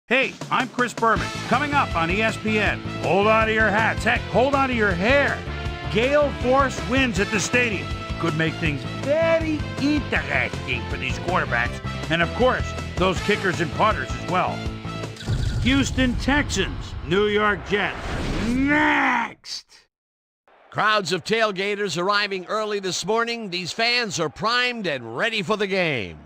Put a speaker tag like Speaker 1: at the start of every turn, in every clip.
Speaker 1: Hey, I'm Chris Berman. Coming up on ESPN, hold on to your hats. Heck, hold on to your hair. Gale Force wins at the stadium. Could make things very interesting for these quarterbacks. And of course, those kickers and punters as well. Houston Texans, New York Jets. Next!
Speaker 2: Crowds of tailgaters arriving early this morning. These fans are primed and ready for the game.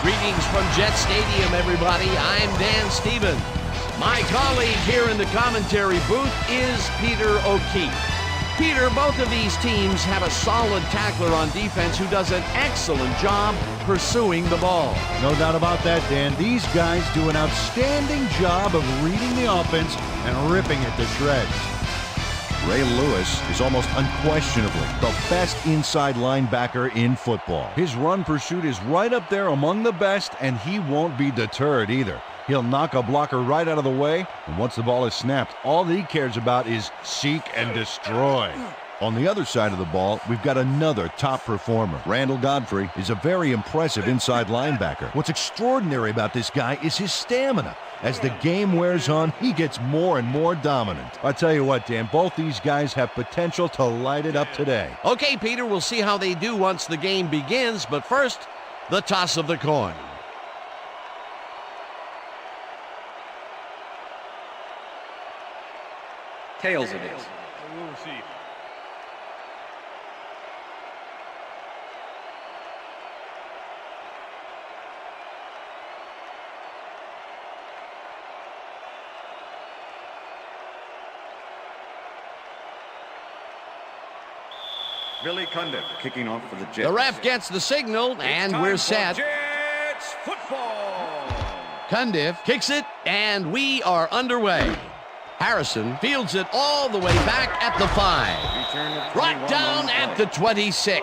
Speaker 2: Greetings from Jet Stadium, everybody. I'm Dan Stevens. My colleague here in the commentary booth is Peter O'Keefe. Peter, both of these teams have a solid tackler on defense who does an excellent job pursuing the ball.
Speaker 3: No doubt about that, Dan. These guys do an outstanding job of reading the offense and ripping it to shreds. Ray Lewis is almost unquestionably the best inside linebacker in football. His run pursuit is right up there among the best, and he won't be deterred either. He'll knock a blocker right out of the way, and once the ball is snapped, all he cares about is seek and destroy. On the other side of the ball, we've got another top performer. Randall Godfrey is a very impressive inside linebacker. What's extraordinary about this guy is his stamina. As the game wears on, he gets more and more dominant. I tell you what, Dan, both these guys have potential to light it up today.
Speaker 2: Okay, Peter, we'll see how they do once the game begins, but first, the toss of the coin.
Speaker 4: Tails it is.
Speaker 1: We'll see.
Speaker 4: Billy Cundiff kicking off for the Jets.
Speaker 2: The ref gets the signal, and we're set.
Speaker 4: Jets football.
Speaker 2: Cundiff kicks it, and we are underway. Harrison fields it all the way back at the 5. Brought down at the 26.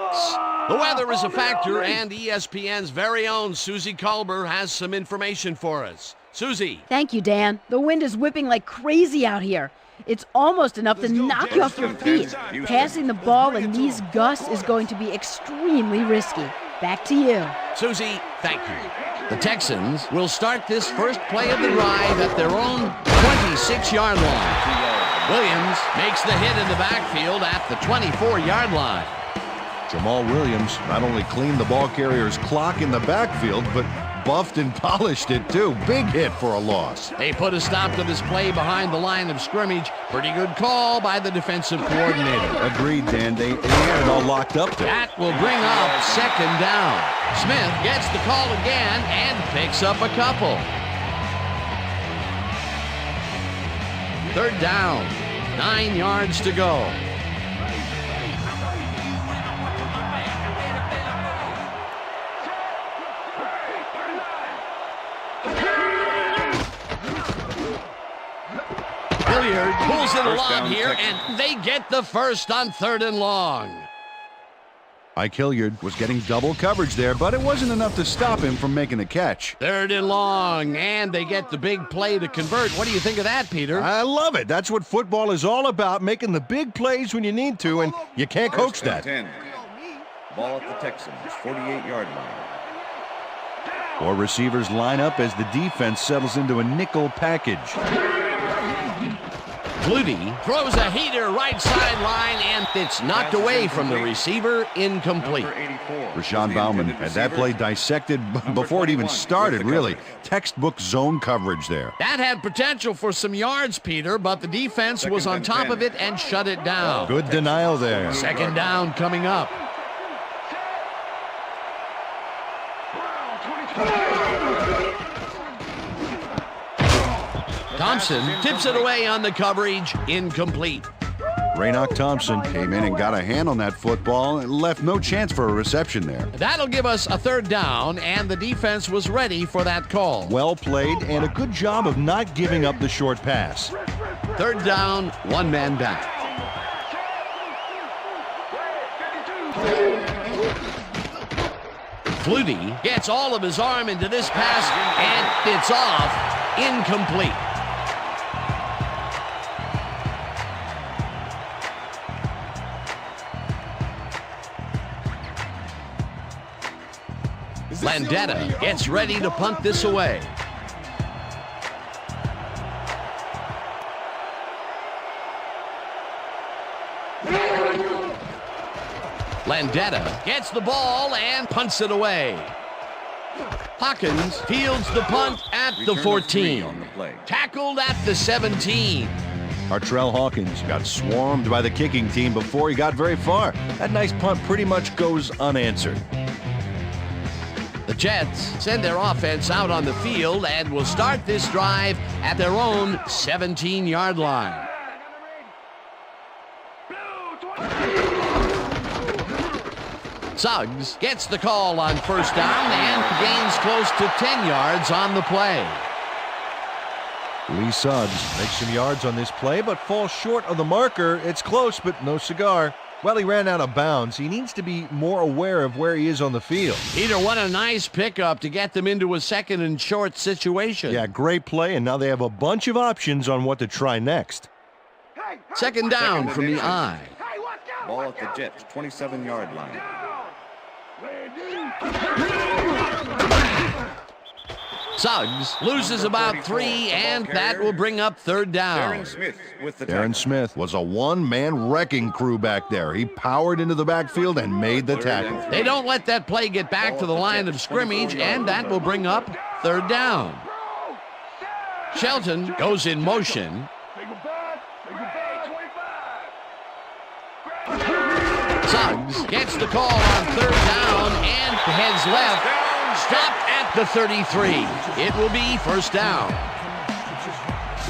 Speaker 2: The weather is a factor, and ESPN's very own Susie Culber has some information for us. Susie.
Speaker 5: Thank you, Dan. The wind is whipping like crazy out here. It's almost enough to knock you off your feet. Passing the ball in these gusts is going to be extremely risky. Back to you.
Speaker 2: Susie, thank you. The Texans will start this first play of the drive at their own 26-yard line. Williams makes the hit in the backfield at the 24-yard line.
Speaker 3: Jamal Williams not only cleaned the ball carrier's clock in the backfield, but buffed and polished it too. Big hit for a loss.
Speaker 2: They put a stop to this play behind the line of scrimmage. Pretty good call by the defensive coordinator.
Speaker 3: Agreed, Dan. They had it all locked up there.
Speaker 2: That will bring up second down. Smith gets the call again and picks up a couple. Third down, 9 yards to go. Hilliard pulls it along here, and they get the first on 3rd and long.
Speaker 3: Ike Hilliard was getting double coverage there, but it wasn't enough to stop him from making the catch.
Speaker 2: 3rd and long, and they get the big play to convert. What do you think of that, Peter?
Speaker 3: I love it. That's what football is all about, making the big plays when you need to, and you can't coach that.
Speaker 4: 10. Ball at the Texans, 48-yard line.
Speaker 3: 4 receivers line up as the defense settles into a nickel package.
Speaker 2: Flutie throws a heater right sideline, and it's knocked away from the receiver, incomplete.
Speaker 3: Rashawn Bauman had that play dissected before it even started, really. Textbook zone coverage there.
Speaker 2: That had potential for some yards, Peter, but the defense was on top of it and shut it down.
Speaker 3: Good denial there.
Speaker 2: Second down coming up. Thompson tips it away on the coverage, incomplete.
Speaker 3: Raynoch Thompson came in and got a hand on that football and left no chance for a reception there.
Speaker 2: That'll give us a 3rd down, and the defense was ready for that call.
Speaker 3: Well played, and a good job of not giving up the short pass.
Speaker 2: 3rd down, 1 man back. Flutie gets all of his arm into this pass, and it's off, incomplete. Landetta gets ready to punt this away. Landetta gets the ball and punts it away. Hawkins fields the punt at the 14. Tackled at the 17.
Speaker 3: Artrell Hawkins got swarmed by the kicking team before he got very far. That nice punt pretty much goes unanswered.
Speaker 2: The Jets send their offense out on the field and will start this drive at their own 17-yard line. Suggs gets the call on first down and gains close to 10 yards on the play.
Speaker 3: Lee Suggs makes some yards on this play, but falls short of the marker. It's close, but no cigar. Well, he ran out of bounds. He needs to be more aware of where he is on the field.
Speaker 2: Peter, what a nice pickup to get them into a second and short situation.
Speaker 3: Yeah, great play, and now they have a bunch of options on what to try next.
Speaker 2: Second down from the eye.
Speaker 4: Ball at the Jets' 27-yard line.
Speaker 2: Suggs loses about 3, and that will bring up third down.
Speaker 3: Darren Smith was a one-man wrecking crew back there. He powered into the backfield and made the tackle.
Speaker 2: They don't let that play get back to the line of scrimmage, and that will bring up third down. Shelton goes in motion. Suggs gets the call on third down and heads left. Stopped at the 33. It will be first down.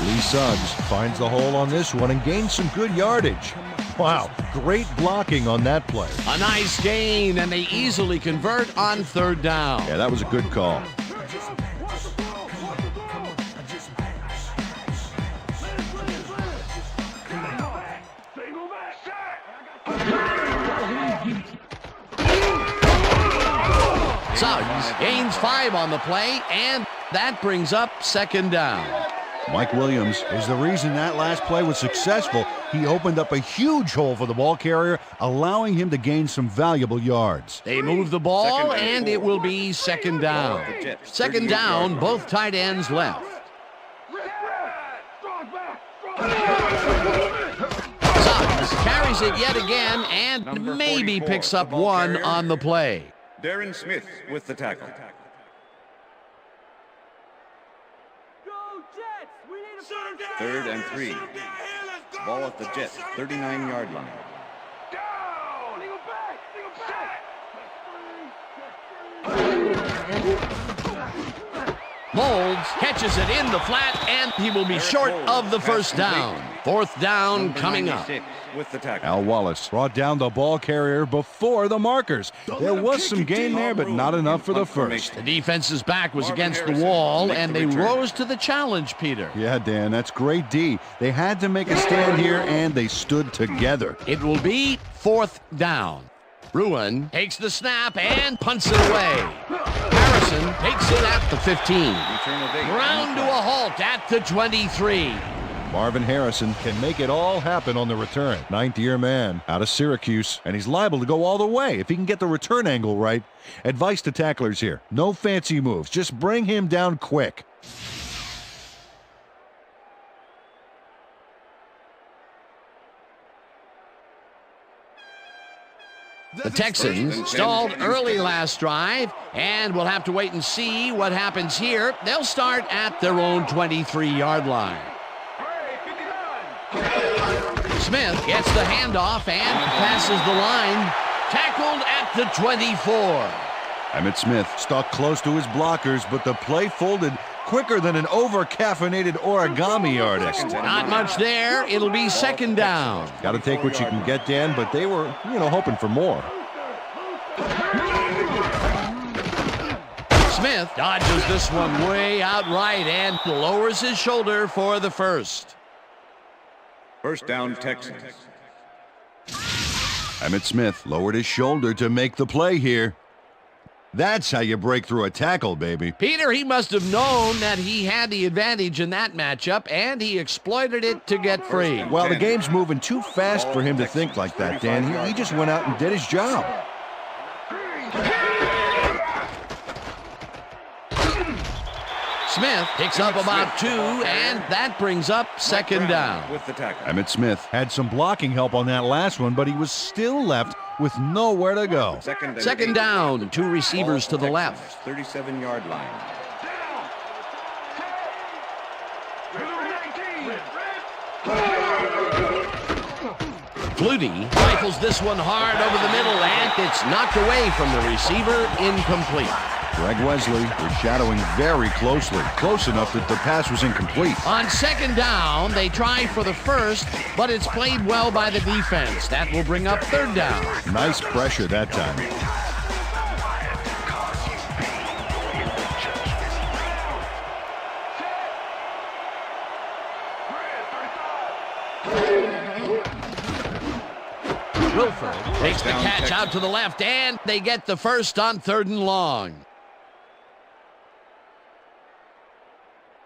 Speaker 3: Lee Suggs finds the hole on this one and gains some good yardage. Wow, great blocking on that play.
Speaker 2: A nice gain, and they easily convert on third down.
Speaker 3: Yeah, that was a good call.
Speaker 2: Suggs gains 5 on the play, and that brings up second down.
Speaker 3: Mike Williams is the reason that last play was successful. He opened up a huge hole for the ball carrier, allowing him to gain some valuable yards.
Speaker 2: They move the ball, and it will be second down. Second down, both tight ends left. Suggs carries it yet again and maybe picks up 1 on the play.
Speaker 4: Darren Smith with the tackle. Third and 3. Ball at the Jets' 39-yard line.
Speaker 2: Molds catches it in the flat, and he will be short of the first down. Fourth down coming up.
Speaker 4: With the tackle.
Speaker 3: Al Wallace brought down the ball carrier before the markers. There was some gain there, but not enough for the first.
Speaker 2: The defense's back was against the wall, and they rose to the challenge, Peter.
Speaker 3: Yeah, Dan, that's great D. They had to make a stand here, and they stood together.
Speaker 2: It will be fourth down. Bruin takes the snap and punts it away. Harrison takes it at the 15. Ground to a halt at the 23.
Speaker 3: Marvin Harrison can make it all happen on the return. Ninth-year man out of Syracuse, and he's liable to go all the way if he can get the return angle right. Advice to tacklers here: no fancy moves, just bring him down quick.
Speaker 2: The Texans stalled early last drive, and we'll have to wait and see what happens here. They'll start at their own 23-yard line. Smith gets the handoff and passes the line. Tackled at the 24.
Speaker 3: Emmitt Smith stuck close to his blockers, but the play folded quicker than an over-caffeinated origami artist.
Speaker 2: Not much there. It'll be second down.
Speaker 3: Got to take what you can get, Dan, but they were, hoping for more.
Speaker 2: Smith dodges this one way out right and lowers his shoulder for the first.
Speaker 4: First down, Texans.
Speaker 3: Emmitt Smith lowered his shoulder to make the play here. That's how you break through a tackle, baby.
Speaker 2: Peter, he must have known that he had the advantage in that matchup, and he exploited it to get free.
Speaker 3: Well, the game's moving too fast for him to think like that, Dan. He just went out and did his job.
Speaker 2: Smith picks up about 2, and that brings up second down.
Speaker 4: With the tackle.
Speaker 3: Emmitt Smith had some blocking help on that last one, but he was still left with nowhere to go.
Speaker 2: Second down, 2 receivers to the left.
Speaker 4: 37-yard line.
Speaker 2: Flutie rifles this one hard over the middle, and it's knocked away from the receiver, incomplete.
Speaker 3: Greg Wesley was shadowing very closely, close enough that the pass was incomplete.
Speaker 2: On second down, they try for the first, but it's played well by the defense. That will bring up third down.
Speaker 3: Nice pressure that time.
Speaker 2: Wilford takes the catch out to the left, and they get the first on 3rd and long.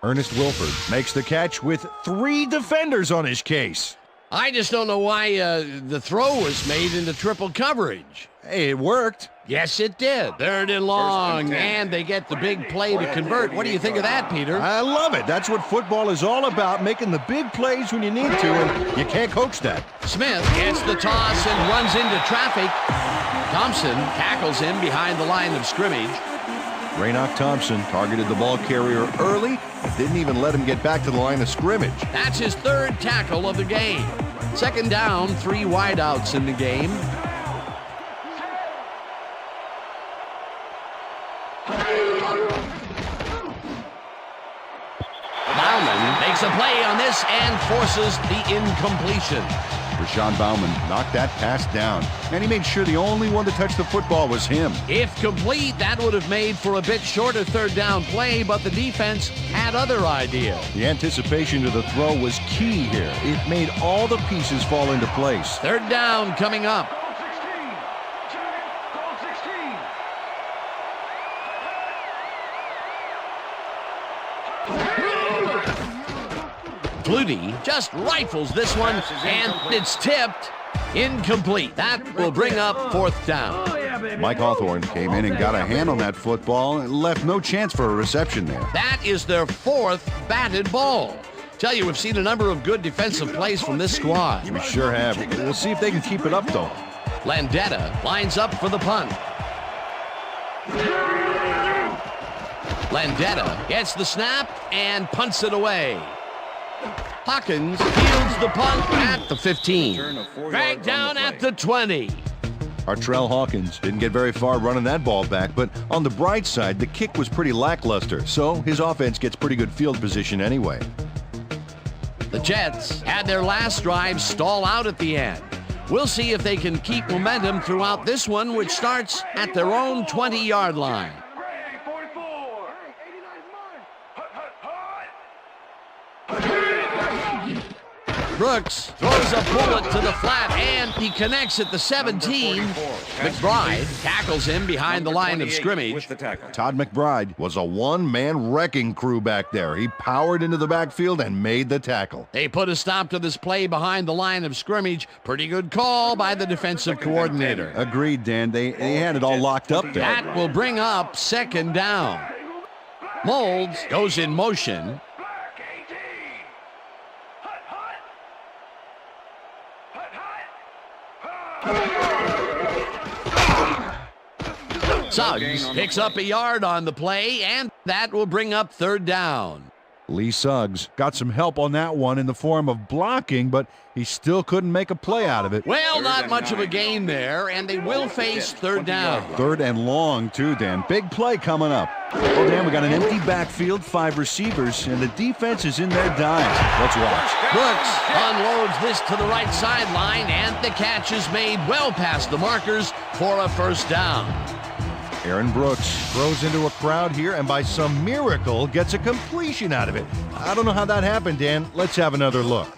Speaker 3: Ernest Wilford makes the catch with 3 defenders on his case.
Speaker 2: I just don't know why the throw was made into triple coverage.
Speaker 3: Hey, it worked.
Speaker 2: Yes, it did. 3rd and long, and they get the big play to convert. What do you think of that, Peter?
Speaker 3: I love it. That's what football is all about, making the big plays when you need to, and you can't coach that.
Speaker 2: Smith gets the toss and runs into traffic. Thompson tackles him behind the line of scrimmage.
Speaker 3: Raynoch Thompson targeted the ball carrier early and didn't even let him get back to the line of scrimmage.
Speaker 2: That's his 3rd tackle of the game. Second down, 3 wideouts in the game. Bauman makes a play on this and forces the incompletion.
Speaker 3: Rashawn Bauman knocked that pass down, and he made sure the only one to touch the football was him.
Speaker 2: If complete, that would have made for a bit shorter 3rd down play, but the defense had other ideas.
Speaker 3: The anticipation to the throw was key here. It made all the pieces fall into place.
Speaker 2: 3rd down coming up. Flutie just rifles this one, and it's tipped. Incomplete. That will bring up 4th down.
Speaker 3: Mike Hawthorne came in and got a hand on that football and left no chance for a reception there.
Speaker 2: That is their 4th batted ball. Tell you, we've seen a number of good defensive plays from this squad.
Speaker 3: We sure have. We'll see if they can keep it up, though.
Speaker 2: Landetta lines up for the punt. Landetta gets the snap and punts it away. Hawkins fields the punt at the 15. Dragged down at the 20.
Speaker 3: Artrell Hawkins didn't get very far running that ball back, but on the bright side, the kick was pretty lackluster, so his offense gets pretty good field position anyway.
Speaker 2: The Jets had their last drive stall out at the end. We'll see if they can keep momentum throughout this one, which starts at their own 20-yard line. Brooks throws a bullet to the flat, and he connects at the 17. McBride tackles him behind the line of scrimmage.
Speaker 3: Todd McBride was a one-man wrecking crew back there. He powered into the backfield and made the tackle.
Speaker 2: They put a stop to this play behind the line of scrimmage. Pretty good call by the defensive coordinator.
Speaker 3: Agreed, Dan. They had it all locked up there.
Speaker 2: That will bring up 2nd down. Molds goes in motion. Suggs picks up a yard on the play, and that will bring up 3rd down.
Speaker 3: Lee Suggs got some help on that one in the form of blocking, but he still couldn't make a play out of it.
Speaker 2: Well, not much of a gain there, and they will face 3rd down.
Speaker 3: 3rd and long, too, Dan. Big play coming up. Well, Dan, we got an empty backfield, 5 receivers, and the defense is in their dimes. Let's watch.
Speaker 2: Brooks unloads this to the right sideline, and the catch is made well past the markers for a 1st down.
Speaker 3: Aaron Brooks throws into a crowd here and by some miracle gets a completion out of it. I don't know how that happened, Dan. Let's have another look.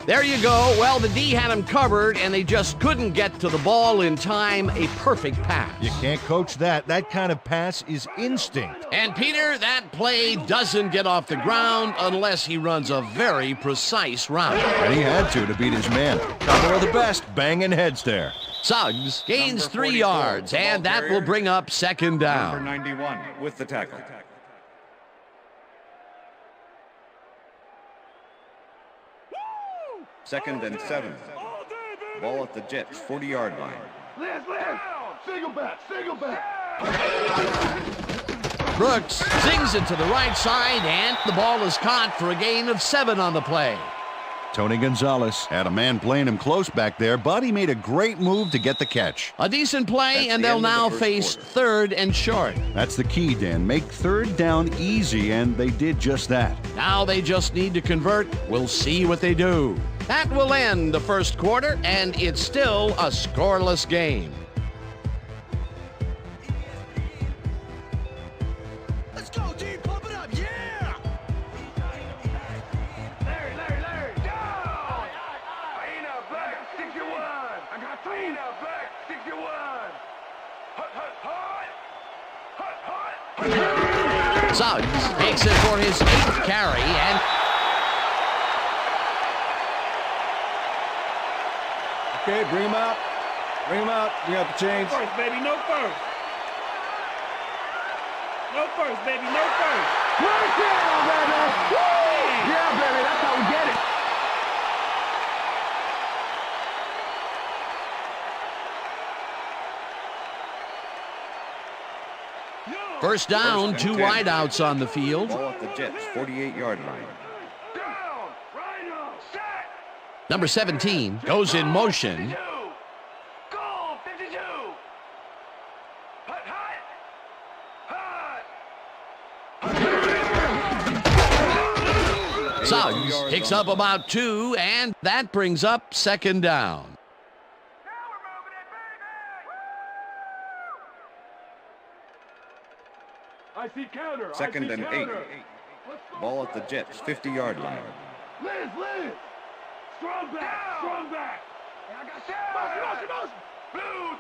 Speaker 2: There you go. Well, the D had him covered, and they just couldn't get to the ball in time. A perfect pass.
Speaker 3: You can't coach that. That kind of pass is instinct.
Speaker 2: And, Peter, that play doesn't get off the ground unless he runs a very precise route.
Speaker 3: And he had to beat his man. Couple of the best banging heads there.
Speaker 2: Suggs gains 3 yards, and that will bring up 2nd down.
Speaker 4: Number 91 with the tackle. 2nd and 7. Ball at the Jets 40-yard line.
Speaker 6: Single back.
Speaker 2: Brooks sings it to the right side, and the ball is caught for a gain of 7 on the play.
Speaker 3: Tony Gonzalez had a man playing him close back there, but he made a great move to get the catch.
Speaker 2: A decent play, and they'll now face 3rd and short.
Speaker 3: That's the key, Dan. Make 3rd down easy, and they did just that.
Speaker 2: Now they just need to convert. We'll see what they do. That will end the first quarter, and it's still a scoreless game.
Speaker 6: Let's go, team. Pump it up. Yeah. Larry, go. Clean up back, 61. I got clean up back, 61. Hut.
Speaker 2: Suggs takes it for his 8th carry, and
Speaker 7: Okay, bring him out. Bring out the chains.
Speaker 1: No first, baby, no first. No first, baby, no first.
Speaker 7: Yeah, baby, that's how we get it.
Speaker 2: first down, 2 wideouts on the field.
Speaker 4: Ball at the Jets 48-yard line.
Speaker 6: Down. Rhino. Set.
Speaker 2: Number 17 goes in motion.
Speaker 6: 52. Goal, 52. Hut.
Speaker 2: Suggs picks up about 2, and that brings up 2nd down.
Speaker 7: I see counter.
Speaker 4: 2nd and 8. Ball at the Jets 50-yard line.
Speaker 6: Liz. Strong back. I got motion. Blue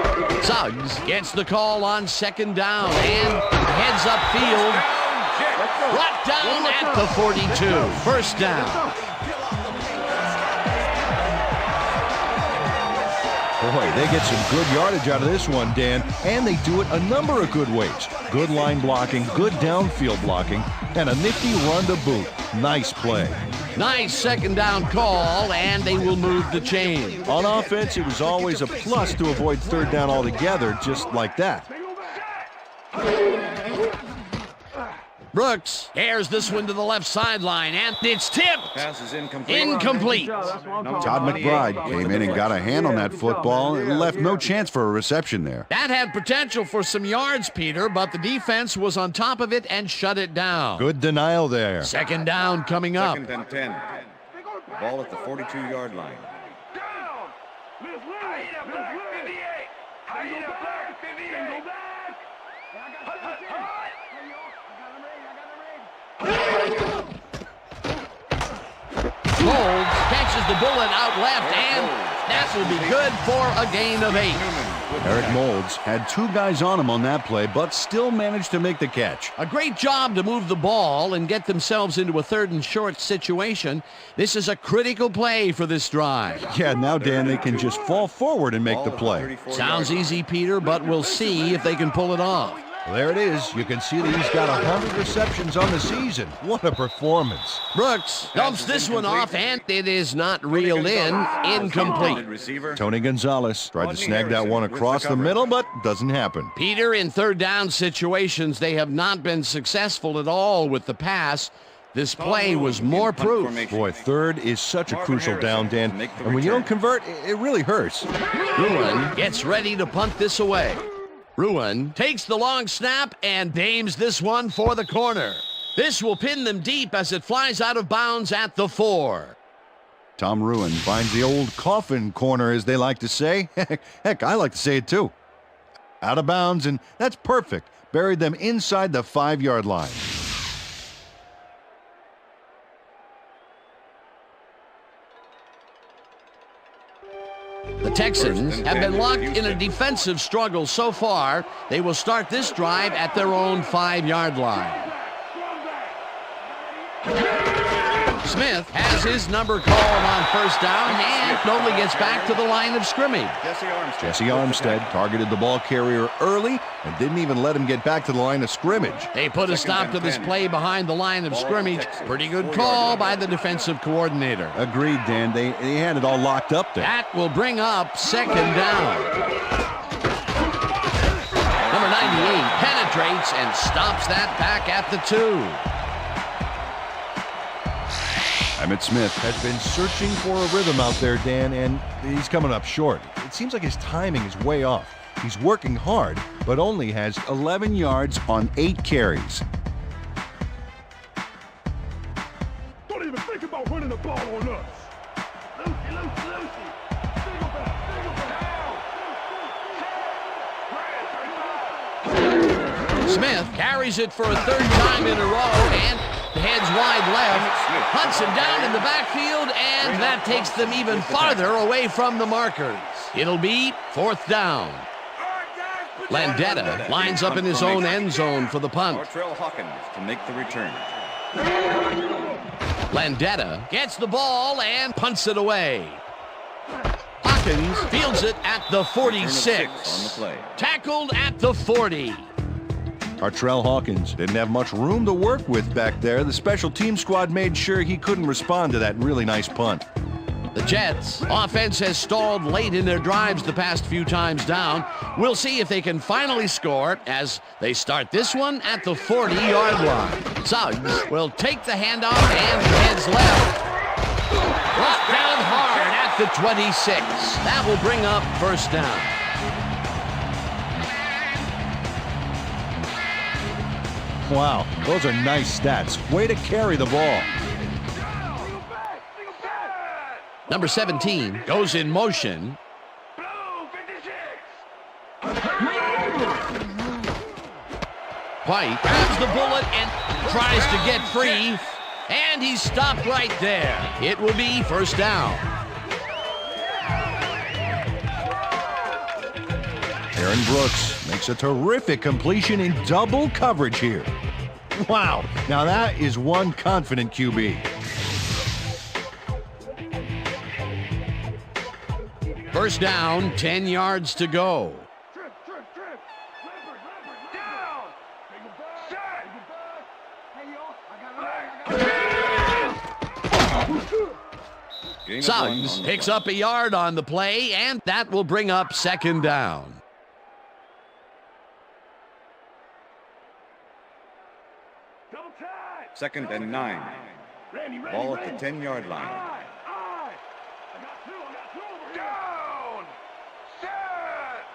Speaker 6: 13.
Speaker 2: Suggs gets the call on 2nd down and heads upfield. Brought down at the 42. First down.
Speaker 3: Boy, they get some good yardage out of this one, Dan, and they do it a number of good ways. Good line blocking, good downfield blocking, and a nifty run to boot. Nice play.
Speaker 2: Nice 2nd down call, and they will move the chain.
Speaker 3: On offense, it was always a plus to avoid 3rd down altogether, just like that.
Speaker 2: Brooks airs this one to the left sideline, and it's tipped.
Speaker 4: Pass is incomplete.
Speaker 2: Incomplete.
Speaker 3: Todd McBride came in and got a hand on that football and left no chance for a reception there.
Speaker 2: That had potential for some yards, Peter, but the defense was on top of it and shut it down.
Speaker 3: Good denial there.
Speaker 2: 2nd down coming up.
Speaker 4: 2nd and 10. Ball at the 42-yard line.
Speaker 6: Down. Hide up back, 58. Hide up back, 58.
Speaker 2: Molds catches the bullet out left, and that will be good for a gain of 8.
Speaker 3: Eric Molds had 2 guys on him on that play, but still managed to make the catch.
Speaker 2: A great job to move the ball and get themselves into a 3rd and short situation. This is a critical play for this drive.
Speaker 3: Yeah, now, Dan, they can just fall forward and make the play.
Speaker 2: Sounds easy, Peter, but we'll see if they can pull it off.
Speaker 3: Well, there it is. You can see that he's got 100 receptions on the season. What a performance.
Speaker 2: Brooks dumps this one off, and it is not reeled in. Incomplete.
Speaker 3: Tony Gonzalez tried to snag that one across the middle, but doesn't happen.
Speaker 2: Peter, in 3rd down situations, they have not been successful at all with the pass. This play was more proof.
Speaker 3: Boy, 3rd is such a crucial down, Dan. And when you don't convert, it really hurts.
Speaker 2: Ruin gets ready to punt this away. Ruin takes the long snap and aims this one for the corner. This will pin them deep as it flies out of bounds at the 4.
Speaker 3: Tom Ruin finds the old coffin corner, as they like to say. Heck, I like to say it too. Out of bounds, and that's perfect. Buried them inside the 5-yard line.
Speaker 2: The Texans have been locked in a defensive struggle so far. They will start this drive at their own 5-yard line. Smith has his number called on first down and only gets back to the line of scrimmage.
Speaker 3: Jesse Armstead targeted the ball carrier early and didn't even let him get back to the line of scrimmage.
Speaker 2: They put a stop to this play behind the line of scrimmage. Pretty good call by the defensive coordinator.
Speaker 3: Agreed, Dan. They had it all locked up there.
Speaker 2: That will bring up second down. Number 98 penetrates and stops that back at the 2.
Speaker 3: Emmitt Smith has been searching for a rhythm out there, Dan, and he's coming up short. It seems like his timing is way off. He's working hard, but only has 11 yards on 8 carries.
Speaker 6: Don't even think about running the ball on us. Lucy. Single back.
Speaker 2: Smith carries it for a third time in a row and heads wide left, hunts him down in the backfield, and that takes them even farther away from the markers. It'll be fourth down. Landetta lines up in his own end zone for the punt.
Speaker 4: Gartrell Hawkins to make the return.
Speaker 2: Landetta gets the ball and punts it away. Hawkins fields it at the 46.
Speaker 4: On the play.
Speaker 2: Tackled at the 40.
Speaker 3: Gartrell Hawkins didn't have much room to work with back there. The special team squad made sure he couldn't respond to that really nice punt.
Speaker 2: The Jets' offense has stalled late in their drives the past few times down. We'll see if they can finally score as they start this one at the 40-yard line. Suggs will take the handoff and heads left. Brought down hard at the 26. That will bring up first down.
Speaker 3: Wow, those are nice stats. Way to carry the ball.
Speaker 2: Number 17 goes in motion. White grabs the bullet and tries to get free, and he's stopped right there. It will be first down.
Speaker 3: Aaron Brooks makes a terrific completion in double coverage here. Wow, now that is one confident QB.
Speaker 2: First down, 10 yards to go. Suggs picks up a yard on the play, and that will bring up second down.
Speaker 4: Second and 9. Ball at the 10-yard line.
Speaker 6: Down. Set.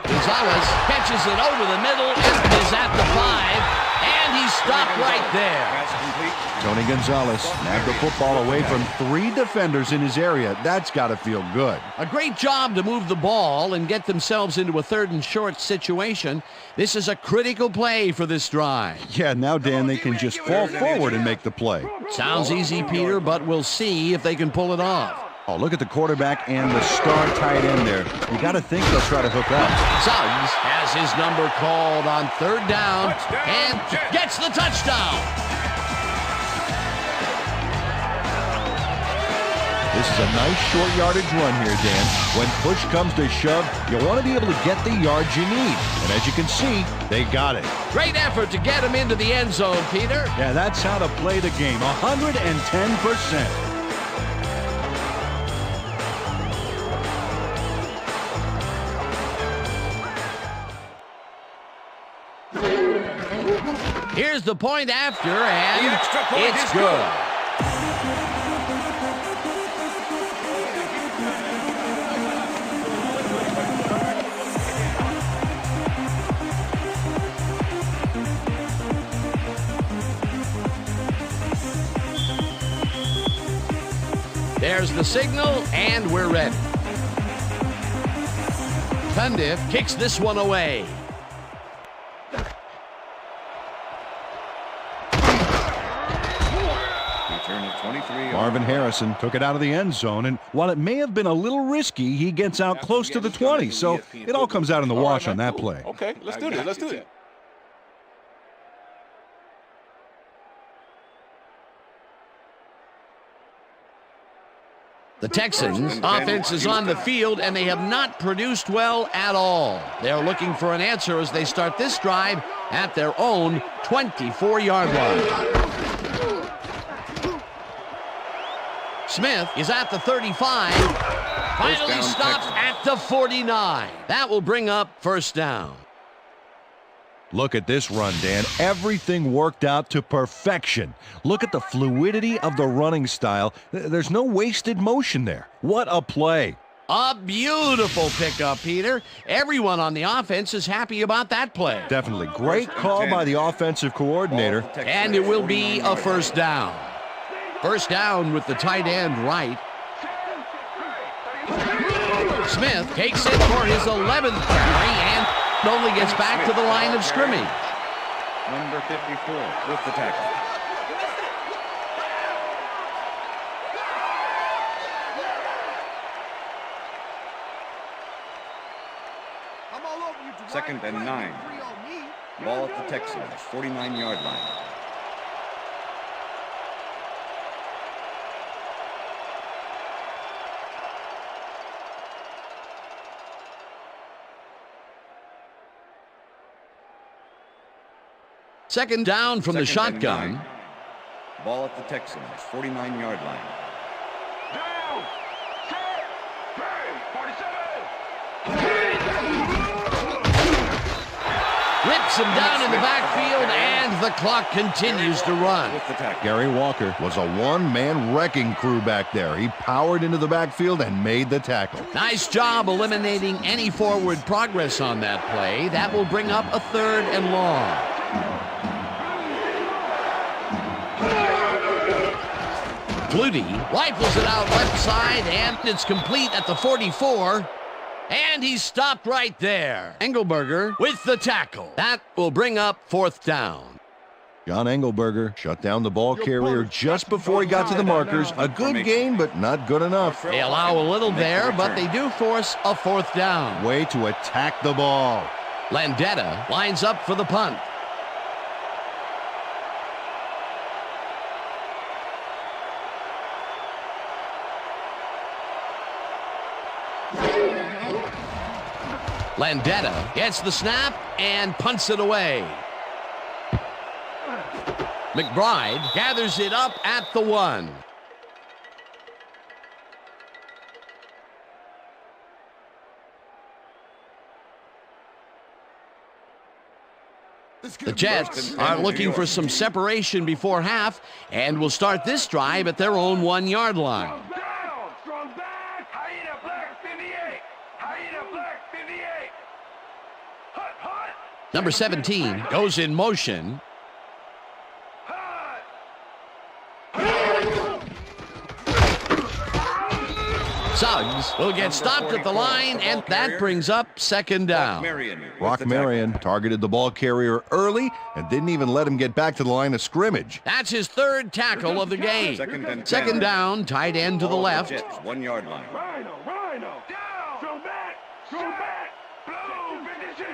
Speaker 2: Gonzalez catches it over the middle and is at the 5, and he's stopped right there.
Speaker 4: Pass complete.
Speaker 3: Tony Gonzalez nabbed the football away from 3 defenders in his area. That's got to feel good.
Speaker 2: A great job to move the ball and get themselves into a third and short situation. This is a critical play for this drive.
Speaker 3: Yeah, now, Dan, they can just fall forward and make the play.
Speaker 2: Sounds easy, Peter, but we'll see if they can pull it off.
Speaker 3: Oh, look at the quarterback and the star tight end there. You got to think they'll try to hook up.
Speaker 2: Suggs has his number called on third down and gets the touchdown.
Speaker 3: This is a nice short yardage run here, Dan. When push comes to shove, you want to be able to get the yards you need. And as you can see, they got it.
Speaker 2: Great effort to get him into the end zone, Peter.
Speaker 3: Yeah, that's how to play the game. 110%.
Speaker 2: Here's the point after, and it's good. There's the signal, and we're ready. Cundiff kicks this one away.
Speaker 3: Marvin Harrison took it out of the end zone, and while it may have been a little risky, he gets out close to the 20, so it all comes out in the wash on that play.
Speaker 7: Okay, let's do this.
Speaker 2: The Texans offense is on the field, and they have not produced well at all. They're looking for an answer as they start this drive at their own 24-yard line. Smith is at the 35. Finally stopped at the 49. That will bring up first down.
Speaker 3: Look at this run, Dan. Everything worked out to perfection. Look at the fluidity of the running style. There's no wasted motion there. What a play.
Speaker 2: A beautiful pickup, Peter. Everyone on the offense is happy about that play.
Speaker 3: Definitely. Great call by the offensive coordinator.
Speaker 2: And it will be a first down. First down with the tight end right. Smith takes it for his 11th carry and only gets back to the line of scrimmage.
Speaker 4: Number 54 with the tackle. Second and 9. Ball at the Texans, 49-yard line.
Speaker 2: Second down from the
Speaker 4: Second and
Speaker 2: shotgun.
Speaker 4: 9. Ball at the Texans, 49-yard line.
Speaker 6: Down. Set. Bang. 47.
Speaker 2: Rips him down in the backfield, and the clock continues to run.
Speaker 4: With the tackle.
Speaker 3: Gary Walker was a one-man wrecking crew back there. He powered into the backfield and made the tackle.
Speaker 2: Nice job eliminating any forward progress on that play. That will bring up a third and long. Flutie rifles it out left side, and it's complete at the 44. And he's stopped right there. Engelberger with the tackle. That will bring up fourth down.
Speaker 3: John Engelberger shut down the ball carrier just before he got to the markers. A good gain, but not good enough.
Speaker 2: They allow a little there, but they do force a fourth down.
Speaker 3: Way to attack the ball.
Speaker 2: Landetta lines up for the punt. Landetta gets the snap and punts it away. McBride gathers it up at the 1. The Jets are looking for some separation before half and will start this drive at their own 1-yard line.
Speaker 6: Down. Strong back. Hyena black 58. Hyena black 58. Hut, hut.
Speaker 2: Number 17 goes in motion.
Speaker 6: Hut.
Speaker 2: Suggs will get stopped at the line, and that brings up second down.
Speaker 3: Rock Marion targeted the ball carrier early and didn't even let him get back to the line of scrimmage.
Speaker 2: That's his third tackle of the game. Second down, tight end to the left.
Speaker 4: 1-yard line.
Speaker 6: Rhino. Rhino. Down. Strong back. Strong back. Blue 56.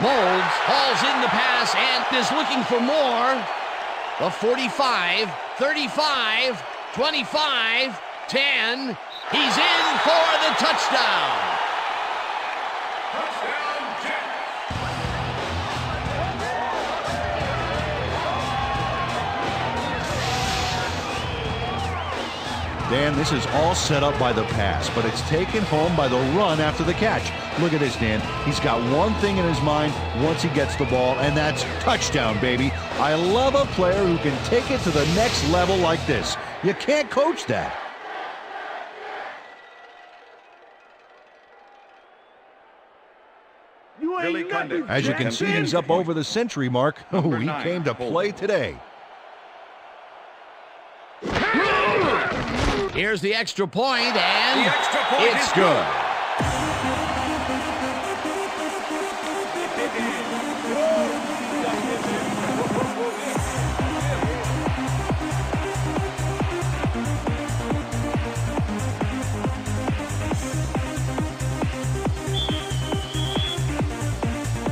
Speaker 2: Molds hauls in the pass and is looking for more. The 45, 35, 25, 10. He's in for the touchdown.
Speaker 6: Touchdown, Jets.
Speaker 3: Dan, this is all set up by the pass, but it's taken home by the run after the catch. Look at this, Dan. He's got one thing in his mind once he gets the ball, and that's touchdown, baby. I love a player who can take it to the next level like this. You can't coach that. As you can see, he's up over the century mark. Oh, he came to play today.
Speaker 2: Here's the extra point, and it's good.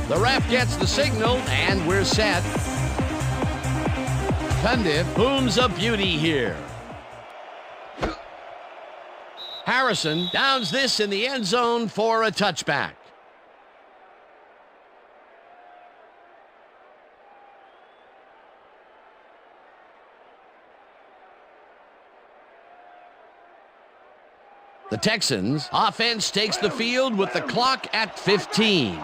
Speaker 2: The ref gets the signal, and we're set. Cundiff booms a beauty here. Harrison downs this in the end zone for a touchback. The Texans offense takes the field with the clock at 15.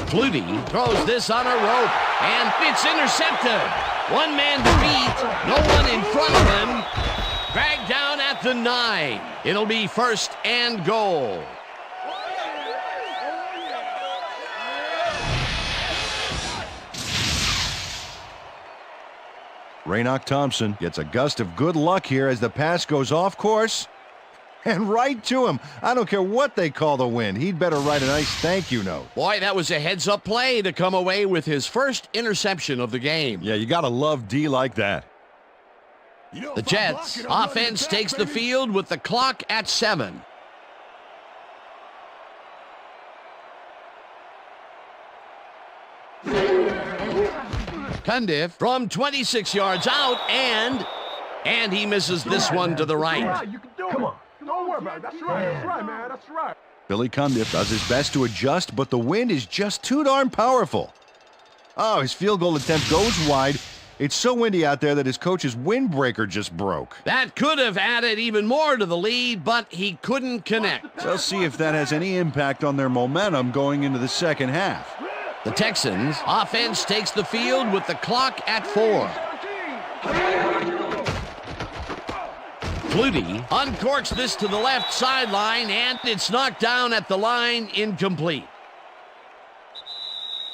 Speaker 2: Flutie throws this on a rope, and it's intercepted. One man to beat, no one in front of him. Dragged down at the 9. It'll be 1st and goal.
Speaker 3: Raynoch Thompson gets a gust of good luck here as the pass goes off course and right to him. I don't care what they call the wind. He'd better write a nice thank you note.
Speaker 2: Boy, that was a heads-up play to come away with his first interception of the game.
Speaker 3: Yeah, you got to love D like that.
Speaker 2: The Jets offense takes the field with the clock at 7. Cundiff from 26 yards out, and he misses this one to the right.
Speaker 6: You can do it. Come on. Don't worry about it. That's right. That's right, man. That's right.
Speaker 3: Billy Cundiff does his best to adjust, but the wind is just too darn powerful. Oh, his field goal attempt goes wide. It's so windy out there that his coach's windbreaker just broke.
Speaker 2: That could have added even more to the lead, but he couldn't connect.
Speaker 3: Let's see if that has any impact on their momentum going into the second half.
Speaker 2: The Texans offense takes the field with the clock at 4. Flutie uncorks this to the left sideline, and it's knocked down at the line, incomplete.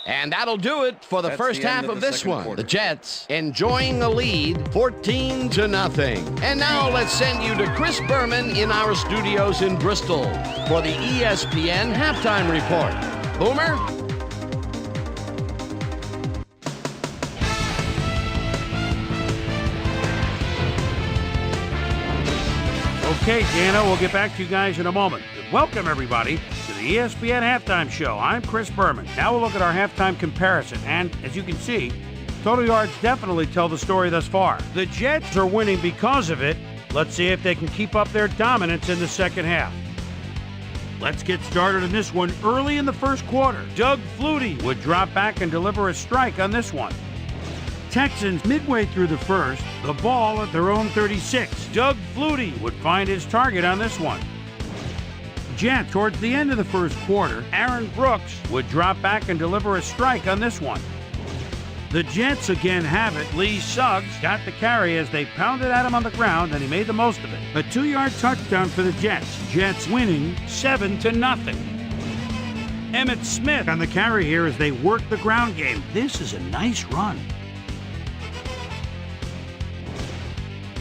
Speaker 2: And that'll do it for the first half of this one.
Speaker 4: Quarter.
Speaker 2: The Jets enjoying a lead, 14-0. And now let's send you to Chris Berman in our studios in Bristol for the ESPN halftime report. Boomer?
Speaker 1: Okay, Dano, we'll get back to you guys in a moment. Welcome, everybody, to the ESPN Halftime Show. I'm Chris Berman. Now we'll look at our halftime comparison, and as you can see, total yards definitely tell the story thus far. The Jets are winning because of it. Let's see if they can keep up their dominance in the second half. Let's get started in this one early in the first quarter. Doug Flutie would drop back and deliver a strike on this one. Texans midway through the first, the ball at their own 36. Doug Flutie would find his target on this one. Jets, towards the end of the first quarter, Aaron Brooks would drop back and deliver a strike on this one. The Jets again have it. Lee Suggs got the carry as they pounded at him on the ground, and he made the most of it. A 2-yard touchdown for the Jets. Jets winning 7-0. Emmitt Smith on the carry here as they work the ground game. This is a nice run.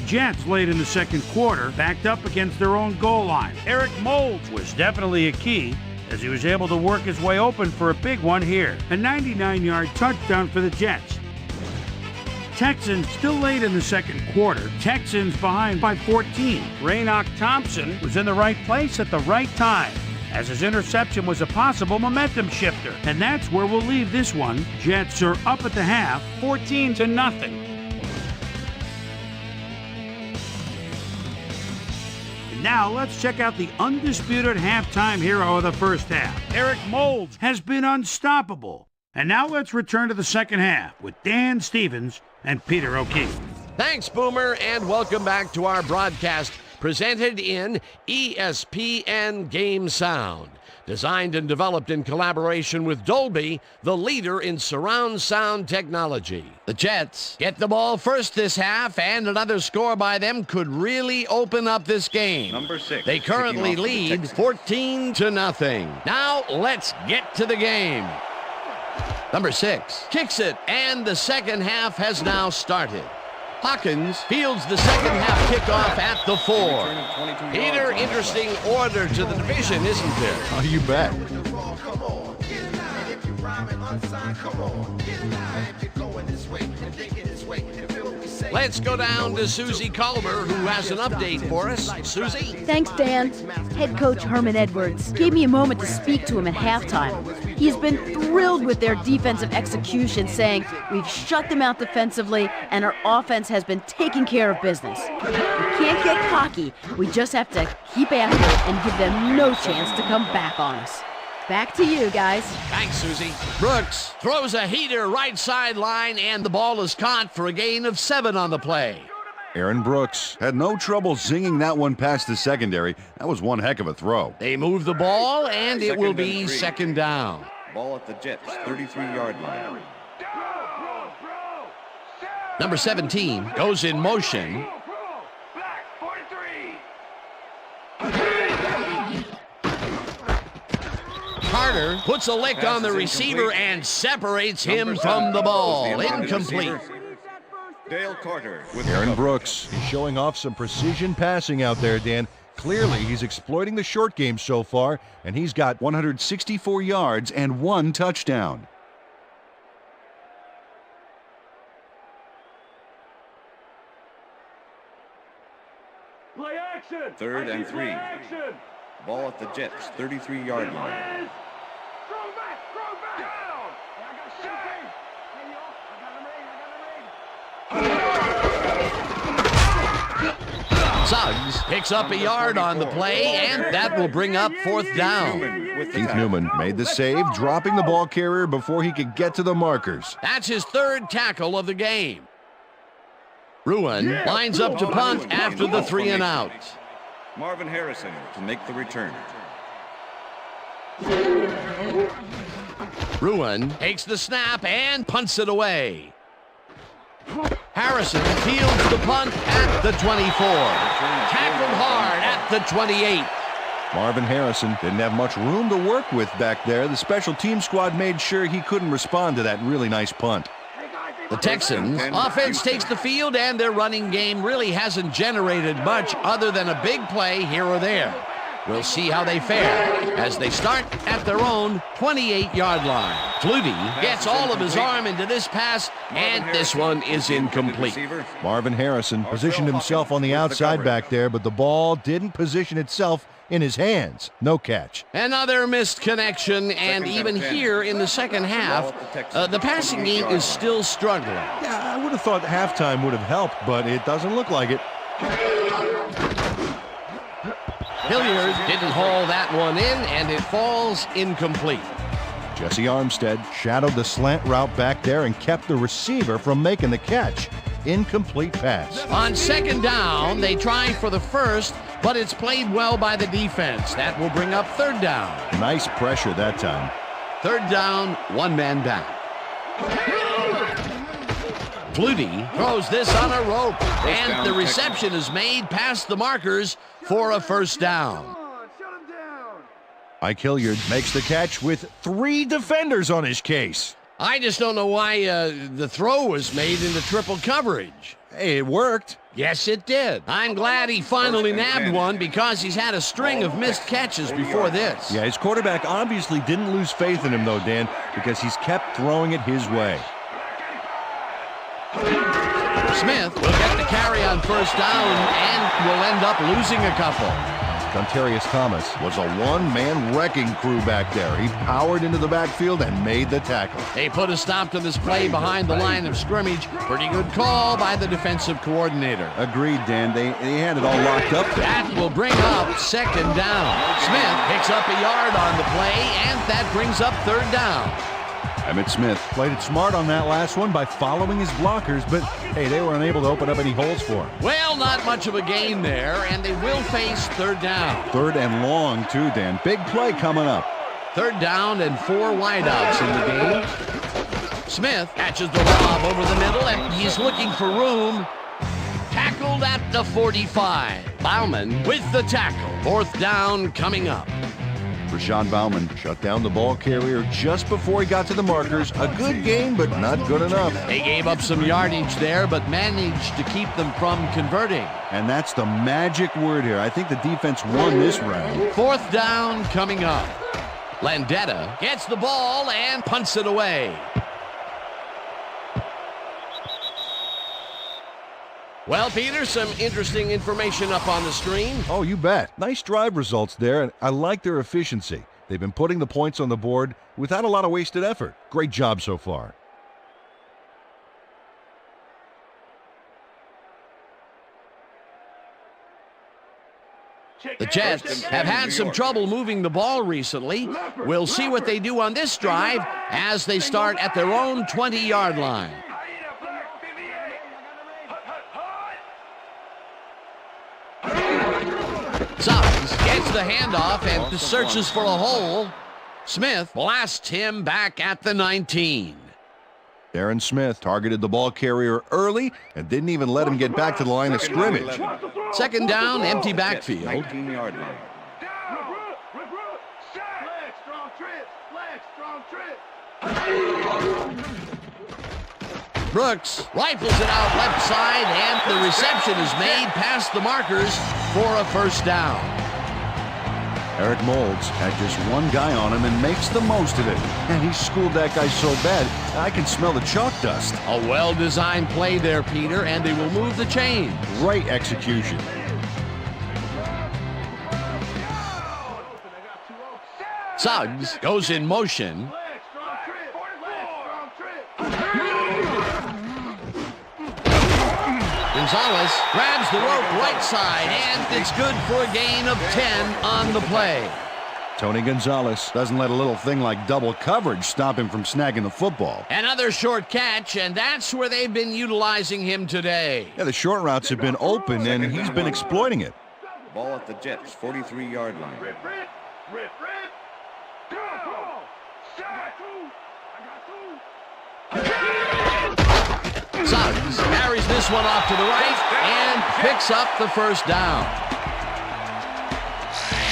Speaker 1: Jets late in the second quarter backed up against their own goal line. Eric Moulds was definitely a key as he was able to work his way open for a big one here. A 99-yard touchdown for the Jets. Texans still late in the second quarter. Texans behind by 14. Raynoch Thompson was in the right place at the right time as his interception was a possible momentum shifter. And that's where we'll leave this one. Jets are up at the half, 14-0. Now let's check out the undisputed halftime hero of the first half. Eric Moulds has been unstoppable. And now let's return to the second half with Dan Stevens and Peter O'Keefe.
Speaker 2: Thanks, Boomer, and welcome back to our broadcast presented in ESPN Game Sound. Designed and developed in collaboration with Dolby, the leader in surround sound technology. The Jets get the ball first this half, and another score by them could really open up this game.
Speaker 4: Number 6.
Speaker 2: They currently lead 14-0. Now let's get to the game. Number 6 kicks it, and the second half has now started. Hawkins fields the second half kickoff at the 4. Peter, interesting order to the division, isn't there?
Speaker 3: Oh, you bet.
Speaker 2: Let's go down to Susie Culver, who has an update for us. Susie?
Speaker 5: Thanks, Dan. Head coach Herman Edwards gave me a moment to speak to him at halftime. He's been thrilled with their defensive execution, saying, "We've shut them out defensively, and our offense has been taking care of business. We can't get cocky. We just have to keep after it and give them no chance to come back on us." Back to you, guys.
Speaker 2: Thanks, Susie. Brooks throws a heater right sideline, and the ball is caught for a gain of 7 on the play.
Speaker 3: Aaron Brooks had no trouble zinging that one past the secondary. That was one heck of a throw.
Speaker 2: They move the ball, and it will be second down.
Speaker 4: Ball at the Jets, 33-yard line.
Speaker 2: Number 17 goes in motion.
Speaker 6: Black 43.
Speaker 2: Carter puts a lick on the receiver and separates him from the ball. Incomplete.
Speaker 4: Dale Carter with
Speaker 3: Aaron Brooks is showing off some precision passing out there, Dan. Clearly, he's exploiting the short game so far, and he's got 164 yards and 1 touchdown.
Speaker 6: Play action.
Speaker 4: 3rd and 3.
Speaker 6: Action.
Speaker 4: Ball at the Jets, 33-yard line.
Speaker 6: Throw back. Down. I got shooting.
Speaker 2: Suggs picks up a yard on the play, and that will bring up 4th down.
Speaker 3: Keith Newman made the save, dropping the ball carrier before he could get to the markers.
Speaker 2: That's his 3rd tackle of the game. Ruin lines up to punt after the 3 and out.
Speaker 4: Marvin Harrison to make the return.
Speaker 2: Ruin takes the snap and punts it away. Harrison fields the punt at the 24. Tackled hard at the 28.
Speaker 3: Marvin Harrison didn't have much room to work with back there. The special team squad made sure he couldn't respond to that really nice punt.
Speaker 2: The Texans offense takes the field, and their running game really hasn't generated much other than a big play here or there. We'll see how they fare as they start at their own 28-yard line. Flutie gets all of his arm into this pass, and this one is incomplete.
Speaker 3: Marvin Harrison positioned himself on the outside back there, but the ball didn't position itself in his hands. No catch.
Speaker 2: Another missed connection, and even here in the second half, the passing game is still struggling.
Speaker 3: Yeah, I would have thought halftime would have helped, but it doesn't look like it.
Speaker 2: Hilliard didn't haul that one in, and it falls incomplete.
Speaker 3: Jesse Armstead shadowed the slant route back there and kept the receiver from making the catch. Incomplete pass.
Speaker 2: On second down, they try for the first, but it's played well by the defense. That will bring up 3rd down.
Speaker 3: Nice pressure that time.
Speaker 2: 3rd down, 1 man back. Flutie throws this on a rope, and the reception is made past the markers for a 1st down.
Speaker 3: Ike Hilliard makes the catch with 3 defenders on his case.
Speaker 2: I just don't know why the throw was made into triple coverage.
Speaker 3: Hey, it worked.
Speaker 2: Yes, it did. I'm glad he finally nabbed one because he's had a string of missed catches before this.
Speaker 3: Yeah, his quarterback obviously didn't lose faith in him, though, Dan, because he's kept throwing it his way.
Speaker 2: Smith will get the carry on 1st down and will end up losing a couple.
Speaker 3: Dontarius Thomas was a one-man wrecking crew back there. He powered into the backfield and made the tackle.
Speaker 2: They put a stop to this play behind the line of scrimmage. Pretty good call by the defensive coordinator.
Speaker 3: Agreed, Dan. They had it all locked up there.
Speaker 2: That will bring up 2nd down. Smith picks up a yard on the play, and that brings up 3rd down.
Speaker 3: Emmitt Smith played it smart on that last one by following his blockers, but hey, they were unable to open up any holes for him.
Speaker 2: Well, not much of a gain there, and they will face 3rd down.
Speaker 3: 3rd and long, too, Dan. Big play coming up.
Speaker 2: 3rd down and 4 wideouts in the game. Smith catches the lob over the middle, and he's looking for room. Tackled at the 45. Bauman with the tackle. 4th down coming up.
Speaker 3: Rashawn Bauman shut down the ball carrier just before he got to the markers. A good game, but not good enough.
Speaker 2: They gave up some yardage there, but managed to keep them from converting.
Speaker 3: And that's the magic word here. I think the defense won this round.
Speaker 2: 4th down coming up. Landetta gets the ball and punts it away. Well, Peter, some interesting information up on the screen.
Speaker 3: Oh, you bet. Nice drive results there, and I like their efficiency. They've been putting the points on the board without a lot of wasted effort. Great job so far.
Speaker 2: The Jets have had some trouble moving the ball recently. We'll see what they do on this drive as they start at their own 20-yard line. Suggs gets the handoff and searches for a hole. Smith blasts him back at the 19.
Speaker 3: Darren Smith targeted the ball carrier early and didn't even let him get back to the line of scrimmage.
Speaker 2: Second down, empty backfield.
Speaker 4: 19-yard line.
Speaker 2: Brooks rifles it out left side, and the reception is made past the markers for a first down.
Speaker 3: Eric Moulds had just one guy on him and makes the most of it. And he schooled that guy so bad, I can smell the chalk dust.
Speaker 2: A well-designed play there, Peter, and they will move the chain.
Speaker 3: Great execution.
Speaker 2: Suggs goes in motion. Gonzalez grabs the rope right side, and it's good for a gain of 10 on the play.
Speaker 3: Tony Gonzalez doesn't let a little thing like double coverage stop him from snagging the football.
Speaker 2: Another short catch, and that's where they've been utilizing him today.
Speaker 3: Yeah, the short routes have been open, and he's been exploiting it.
Speaker 4: Ball at the Jets' 43-yard line.
Speaker 2: Suggs carries this one off to the right and picks up the first down.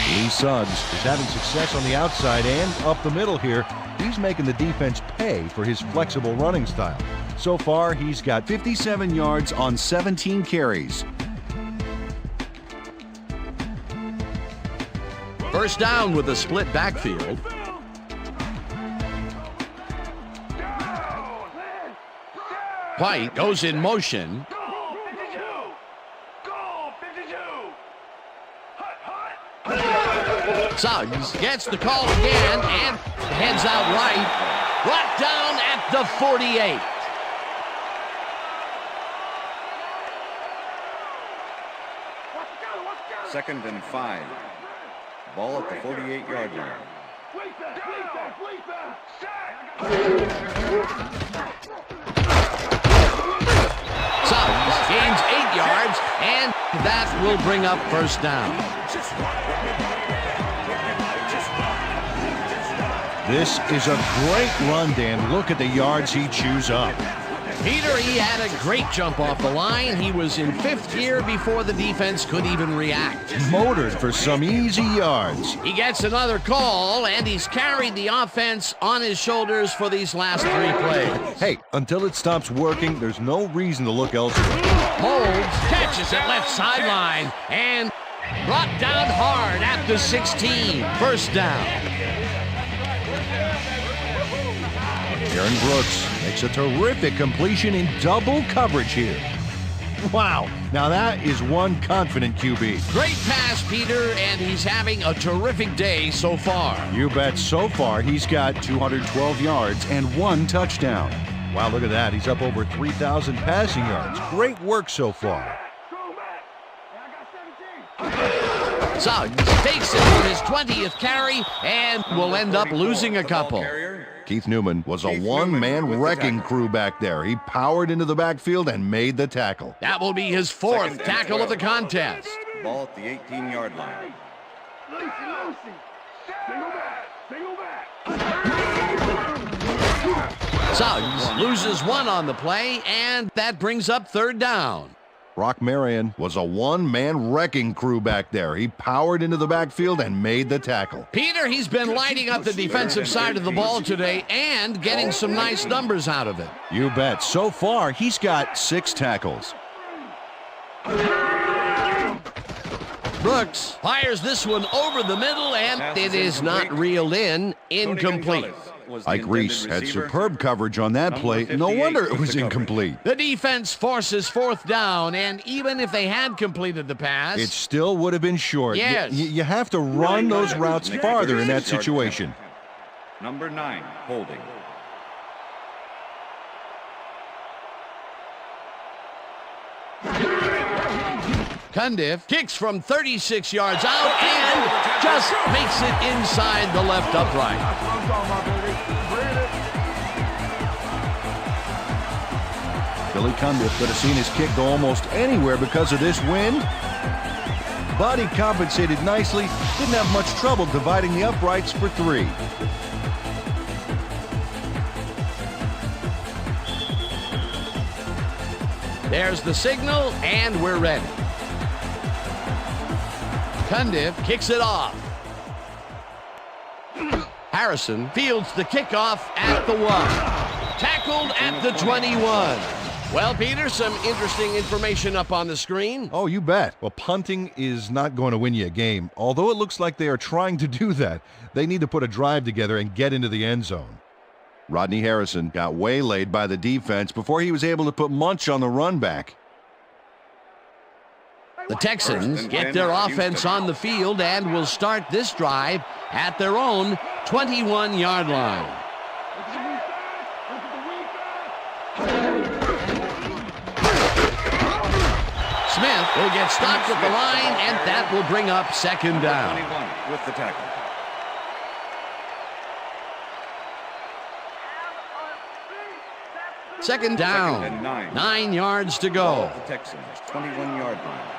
Speaker 3: Lee Suggs is having success on the outside and up the middle here. He's making the defense pay for his flexible running style. So far, he's got 57 yards on 17 carries.
Speaker 2: First down with a split backfield. White goes in motion. Suggs gets the call again and heads out right. Brought down at the 48.
Speaker 4: Second and 5. Ball at the 48-yard line.
Speaker 2: Suggs gains 8 yards, and that will bring up first down.
Speaker 3: This is a great run, Dan. Look at the yards he chews up.
Speaker 2: Peter, he had a great jump off the line. He was in fifth gear before the defense could even react.
Speaker 3: Motored for some easy yards.
Speaker 2: He gets another call, and he's carried the offense on his shoulders for these last 3 plays.
Speaker 3: Hey, until it stops working, there's no reason to look elsewhere.
Speaker 2: Moulds catches it left sideline and brought down hard at the 16. First down.
Speaker 3: Aaron Brooks makes a terrific completion in double coverage here. Wow, now that is one confident QB.
Speaker 2: Great pass, Peter, and he's having a terrific day so far.
Speaker 3: You bet. So far, he's got 212 yards and 1 touchdown. Wow, look at that. He's up over 3,000 passing yards. Great work so far.
Speaker 2: Suggs takes it for his 20th carry and will end up losing a couple.
Speaker 3: Keith Newman was a one-man wrecking crew back there. He powered into the backfield and made the tackle.
Speaker 2: That will be his 4th tackle of the contest.
Speaker 4: Ball at the 18-yard line.
Speaker 2: Suggs loses 1 on the play, and that brings up third down.
Speaker 3: Brock Marion was a one-man wrecking crew back there. He powered into the backfield and made the tackle.
Speaker 2: Peter, he's been lighting up the defensive side of the ball today and getting some nice numbers out of it.
Speaker 3: You bet. So far, he's got 6 tackles.
Speaker 2: Brooks fires this one over the middle, and it is not reeled in. Incomplete.
Speaker 4: was the
Speaker 3: Ike Reese
Speaker 4: intended
Speaker 3: had
Speaker 4: receiver.
Speaker 3: superb coverage on that
Speaker 4: Number
Speaker 3: play. No
Speaker 4: 58
Speaker 3: wonder it
Speaker 4: with
Speaker 3: was
Speaker 4: the coverage.
Speaker 3: incomplete.
Speaker 2: The defense forces fourth down, and even if they had completed the pass,
Speaker 3: It still would have been short.
Speaker 2: Yes.
Speaker 3: You have to run those routes
Speaker 4: Next
Speaker 3: farther in that
Speaker 4: 36-yard
Speaker 3: situation.
Speaker 4: penalty. Number 9, holding.
Speaker 2: Cundiff kicks from 36 yards out and just makes it inside the left upright.
Speaker 3: Billy Cundiff could have seen his kick go almost anywhere because of this wind. But he compensated nicely. Didn't have much trouble dividing the uprights for 3.
Speaker 2: There's the signal, and we're ready. Cundiff kicks it off. Harrison fields the kickoff at the 1. Tackled at the 21. Well, Peter, some interesting information up on the screen.
Speaker 3: Oh, you bet. Well, punting is not going to win you a game. Although it looks like they are trying to do that, they need to put a drive together and get into the end zone. Rodney Harrison got waylaid by the defense before he was able to put Munch on the run back.
Speaker 2: The Texans get their offense on the field and will start this drive at their own 21-yard line. Smith will get stopped at the line, and that will bring up second down.
Speaker 4: 21 with the tackle.
Speaker 2: Second down.
Speaker 4: Second and 9.
Speaker 2: 9 yards to
Speaker 4: Ball
Speaker 2: go.
Speaker 4: at the Texans, 21-yard line.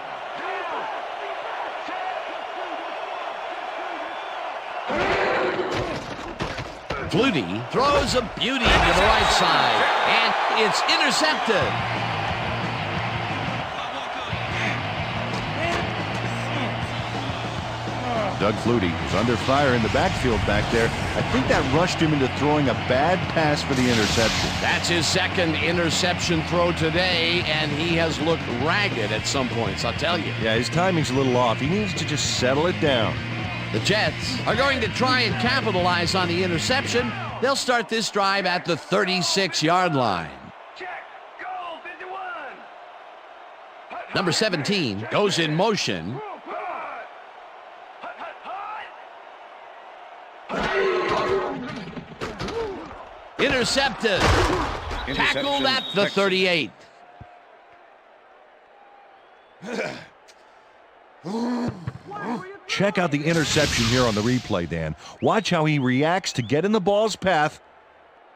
Speaker 2: Flutie throws a beauty to the right side, and it's intercepted.
Speaker 3: Doug Flutie was under fire in the backfield back there. I think that rushed him into throwing a bad pass for the interception.
Speaker 2: That's his second interception throw today, and he has looked ragged at some points, I'll tell you.
Speaker 3: Yeah, his timing's a little off. He needs to just settle it down.
Speaker 2: The Jets are going to try and capitalize on the interception. They'll start this drive at the 36-yard line.
Speaker 6: Check. Goal 51.
Speaker 2: Number 17 goes in motion. Intercepted. Tackled at the 38.
Speaker 3: Check out the interception here on the replay, Dan. Watch how he reacts to get in the ball's path.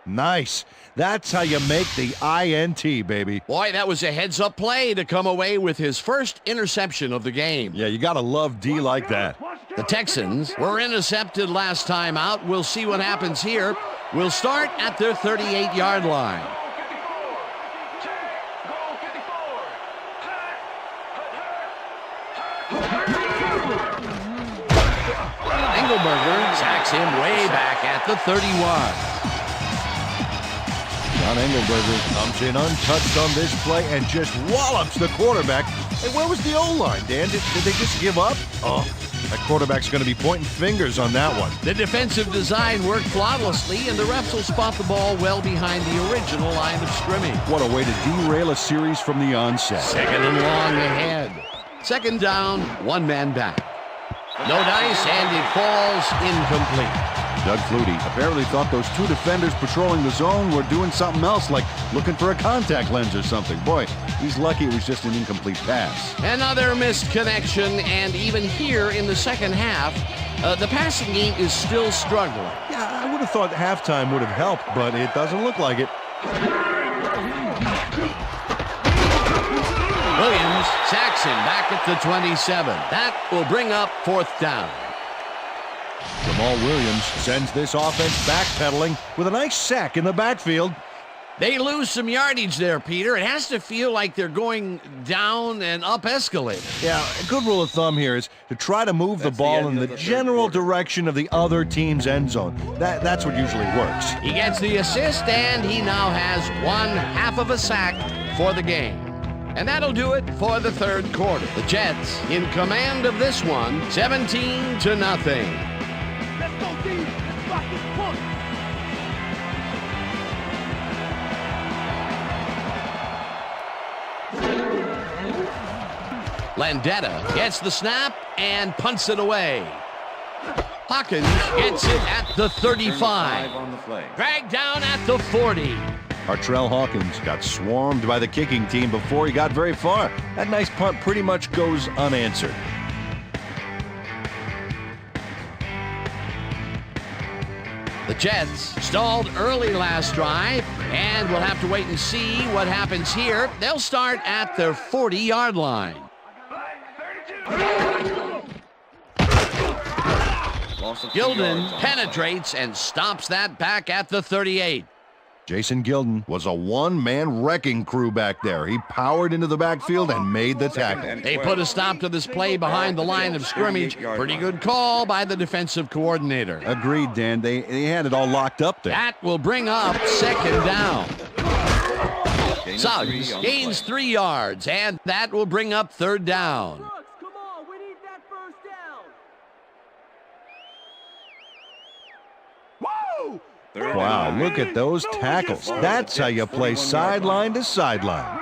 Speaker 3: Nice. That's how you make the INT, baby.
Speaker 2: Boy, that was a heads-up play to come away with his first interception of the game.
Speaker 3: Yeah, you got to love D like that.
Speaker 2: The Texans were intercepted last time out. We'll see what happens here. We'll start at their 38-yard line. Engelberger sacks him way back at the 31.
Speaker 3: John Engelberger comes in untouched on this play and just wallops the quarterback. Hey, where was the O-line, Dan? Did they just give up? Oh, that quarterback's going to be pointing fingers on that one.
Speaker 2: The defensive design worked flawlessly, and the refs will spot the ball well behind the original line of scrimmage.
Speaker 3: What a way to derail a series from the onset.
Speaker 2: Second and long ahead. Second down, one man back. No dice, and it falls incomplete.
Speaker 3: Doug Flutie apparently thought those two defenders patrolling the zone were doing something else, like looking for a contact lens or something. Boy, he's lucky it was just an incomplete pass.
Speaker 2: Another missed connection, and even here in the second half, the passing game is still struggling.
Speaker 3: Yeah, I would have thought halftime would have helped, but it doesn't look like it.
Speaker 2: Williams sacks him back at the 27. That will bring up fourth down.
Speaker 3: Jamal Williams sends this offense backpedaling with a nice sack in the backfield.
Speaker 2: They lose some yardage there, Peter. It has to feel like they're going down and up escalator.
Speaker 3: Yeah, a good rule of thumb here is to try to move the
Speaker 4: That's the
Speaker 3: ball
Speaker 4: end
Speaker 3: in
Speaker 4: of
Speaker 3: the
Speaker 4: the third
Speaker 3: general
Speaker 4: quarter.
Speaker 3: direction of the other team's end zone. That's what usually works.
Speaker 2: He gets the assist, and he now has one half of a sack for the game. And that'll do it for the third quarter. The Jets in command of this one, 17-0.
Speaker 6: Let's go, D. Let's rock this push.
Speaker 2: Landetta gets the snap and punts it away. Hawkins gets it at the 35.
Speaker 4: On the play.
Speaker 2: Dragged down at the 40.
Speaker 3: Artrell Hawkins got swarmed by the kicking team before he got very far. That nice punt pretty much goes unanswered.
Speaker 2: The Jets stalled early last drive, and we'll have to wait and see what happens here. They'll start at their 40-yard line.
Speaker 4: Loss of 2
Speaker 2: Gilden
Speaker 4: yards on the play.
Speaker 2: penetrates and stops that back at the 38.
Speaker 3: Jason Gilden was a one-man wrecking crew back there. He powered into the backfield and made the tackle.
Speaker 2: They put a stop to this play behind the line of scrimmage. Pretty good call by the defensive coordinator.
Speaker 3: Agreed, Dan. They had it all locked up there.
Speaker 2: That will bring up second down.
Speaker 4: Gain of 3
Speaker 2: Suggs
Speaker 4: on the
Speaker 2: gains
Speaker 4: play.
Speaker 2: 3 yards, and that will bring up third down.
Speaker 8: Come on, we need that first down. Whoa!
Speaker 4: Third and
Speaker 3: Wow,
Speaker 4: 9.
Speaker 3: look at those tackles. That's how you play sideline to sideline.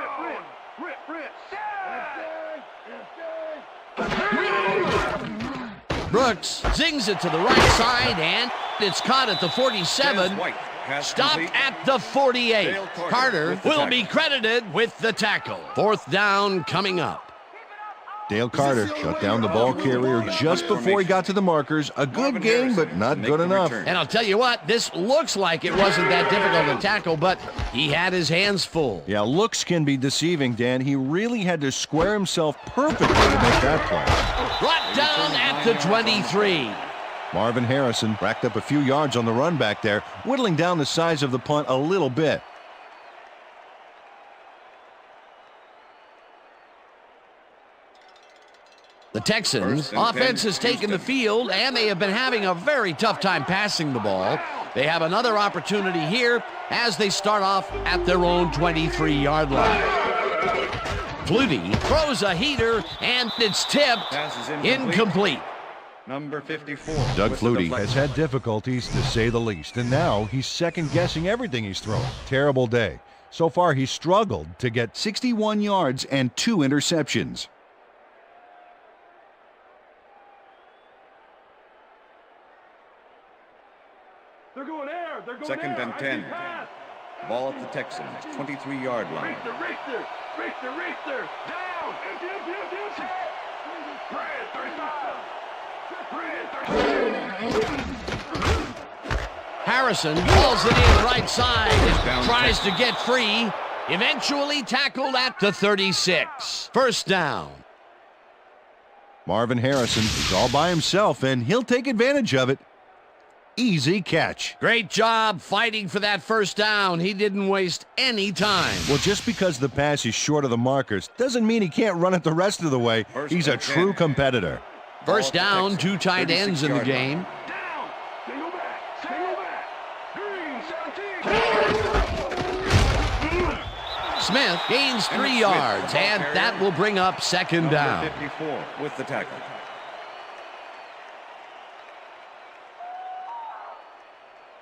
Speaker 2: Brooks zings it to the right side, and it's caught at the 47.
Speaker 4: White. Pass
Speaker 2: Stopped
Speaker 4: complete.
Speaker 2: at the 48.
Speaker 4: Dale
Speaker 2: Carter
Speaker 4: with the
Speaker 2: will
Speaker 4: tackle.
Speaker 2: be credited with the tackle. Fourth down coming up.
Speaker 3: Dale Carter shut down the ball carrier just before he got to the markers. A good game, but not good enough.
Speaker 2: And I'll tell you what, this looks like it wasn't that difficult to tackle, but he had his hands full.
Speaker 3: Yeah, looks can be deceiving, Dan. He really had to square himself perfectly to make that play.
Speaker 2: Brought down at the 23.
Speaker 3: Marvin Harrison racked up a few yards on the run back there, whittling down the size of the punt a little bit.
Speaker 2: The Texans
Speaker 4: First and 10,
Speaker 2: offense has taken the field, and they have been having a very tough time passing the ball. They have another opportunity here as they start off at their own 23-yard line. Flutie throws a heater, and it's tipped.
Speaker 4: Pass is
Speaker 2: Incomplete.
Speaker 4: Number 54.
Speaker 3: Doug
Speaker 4: with the
Speaker 3: Flutie
Speaker 4: deflection.
Speaker 3: has had difficulties, to say the least, and now he's second-guessing everything he's thrown. Terrible day. So far, he's struggled to get 61 yards and 2 interceptions.
Speaker 6: They're going air. They're going
Speaker 4: Second
Speaker 6: air.
Speaker 4: and 10.
Speaker 6: Pass.
Speaker 4: Ball at the Texans, 23-yard line.
Speaker 6: Richter. Down. Brad, 35.
Speaker 2: Harrison calls it in right side.
Speaker 4: Down
Speaker 2: Tries to get free. Eventually tackled at the 36. First down.
Speaker 3: Marvin Harrison is all by himself, and he'll take advantage of it. Easy catch.
Speaker 2: Great job fighting for that first down. He didn't waste any time.
Speaker 3: Well, just because the pass is short of the markers doesn't mean he can't run it the rest of the way.
Speaker 4: First
Speaker 3: He's a
Speaker 4: and 10.
Speaker 3: true competitor.
Speaker 2: First
Speaker 4: Ball at the
Speaker 2: down,
Speaker 4: Texans,
Speaker 2: 2 tight ends in the
Speaker 4: 36-yard
Speaker 2: game.
Speaker 4: line.
Speaker 6: Down. Single back. Green, 17.
Speaker 2: Smith gains 3
Speaker 4: Smith,
Speaker 2: yards,
Speaker 4: the ball
Speaker 2: and
Speaker 4: carrier.
Speaker 2: that will bring up second
Speaker 4: Number
Speaker 2: down.
Speaker 4: 54 with the tackle.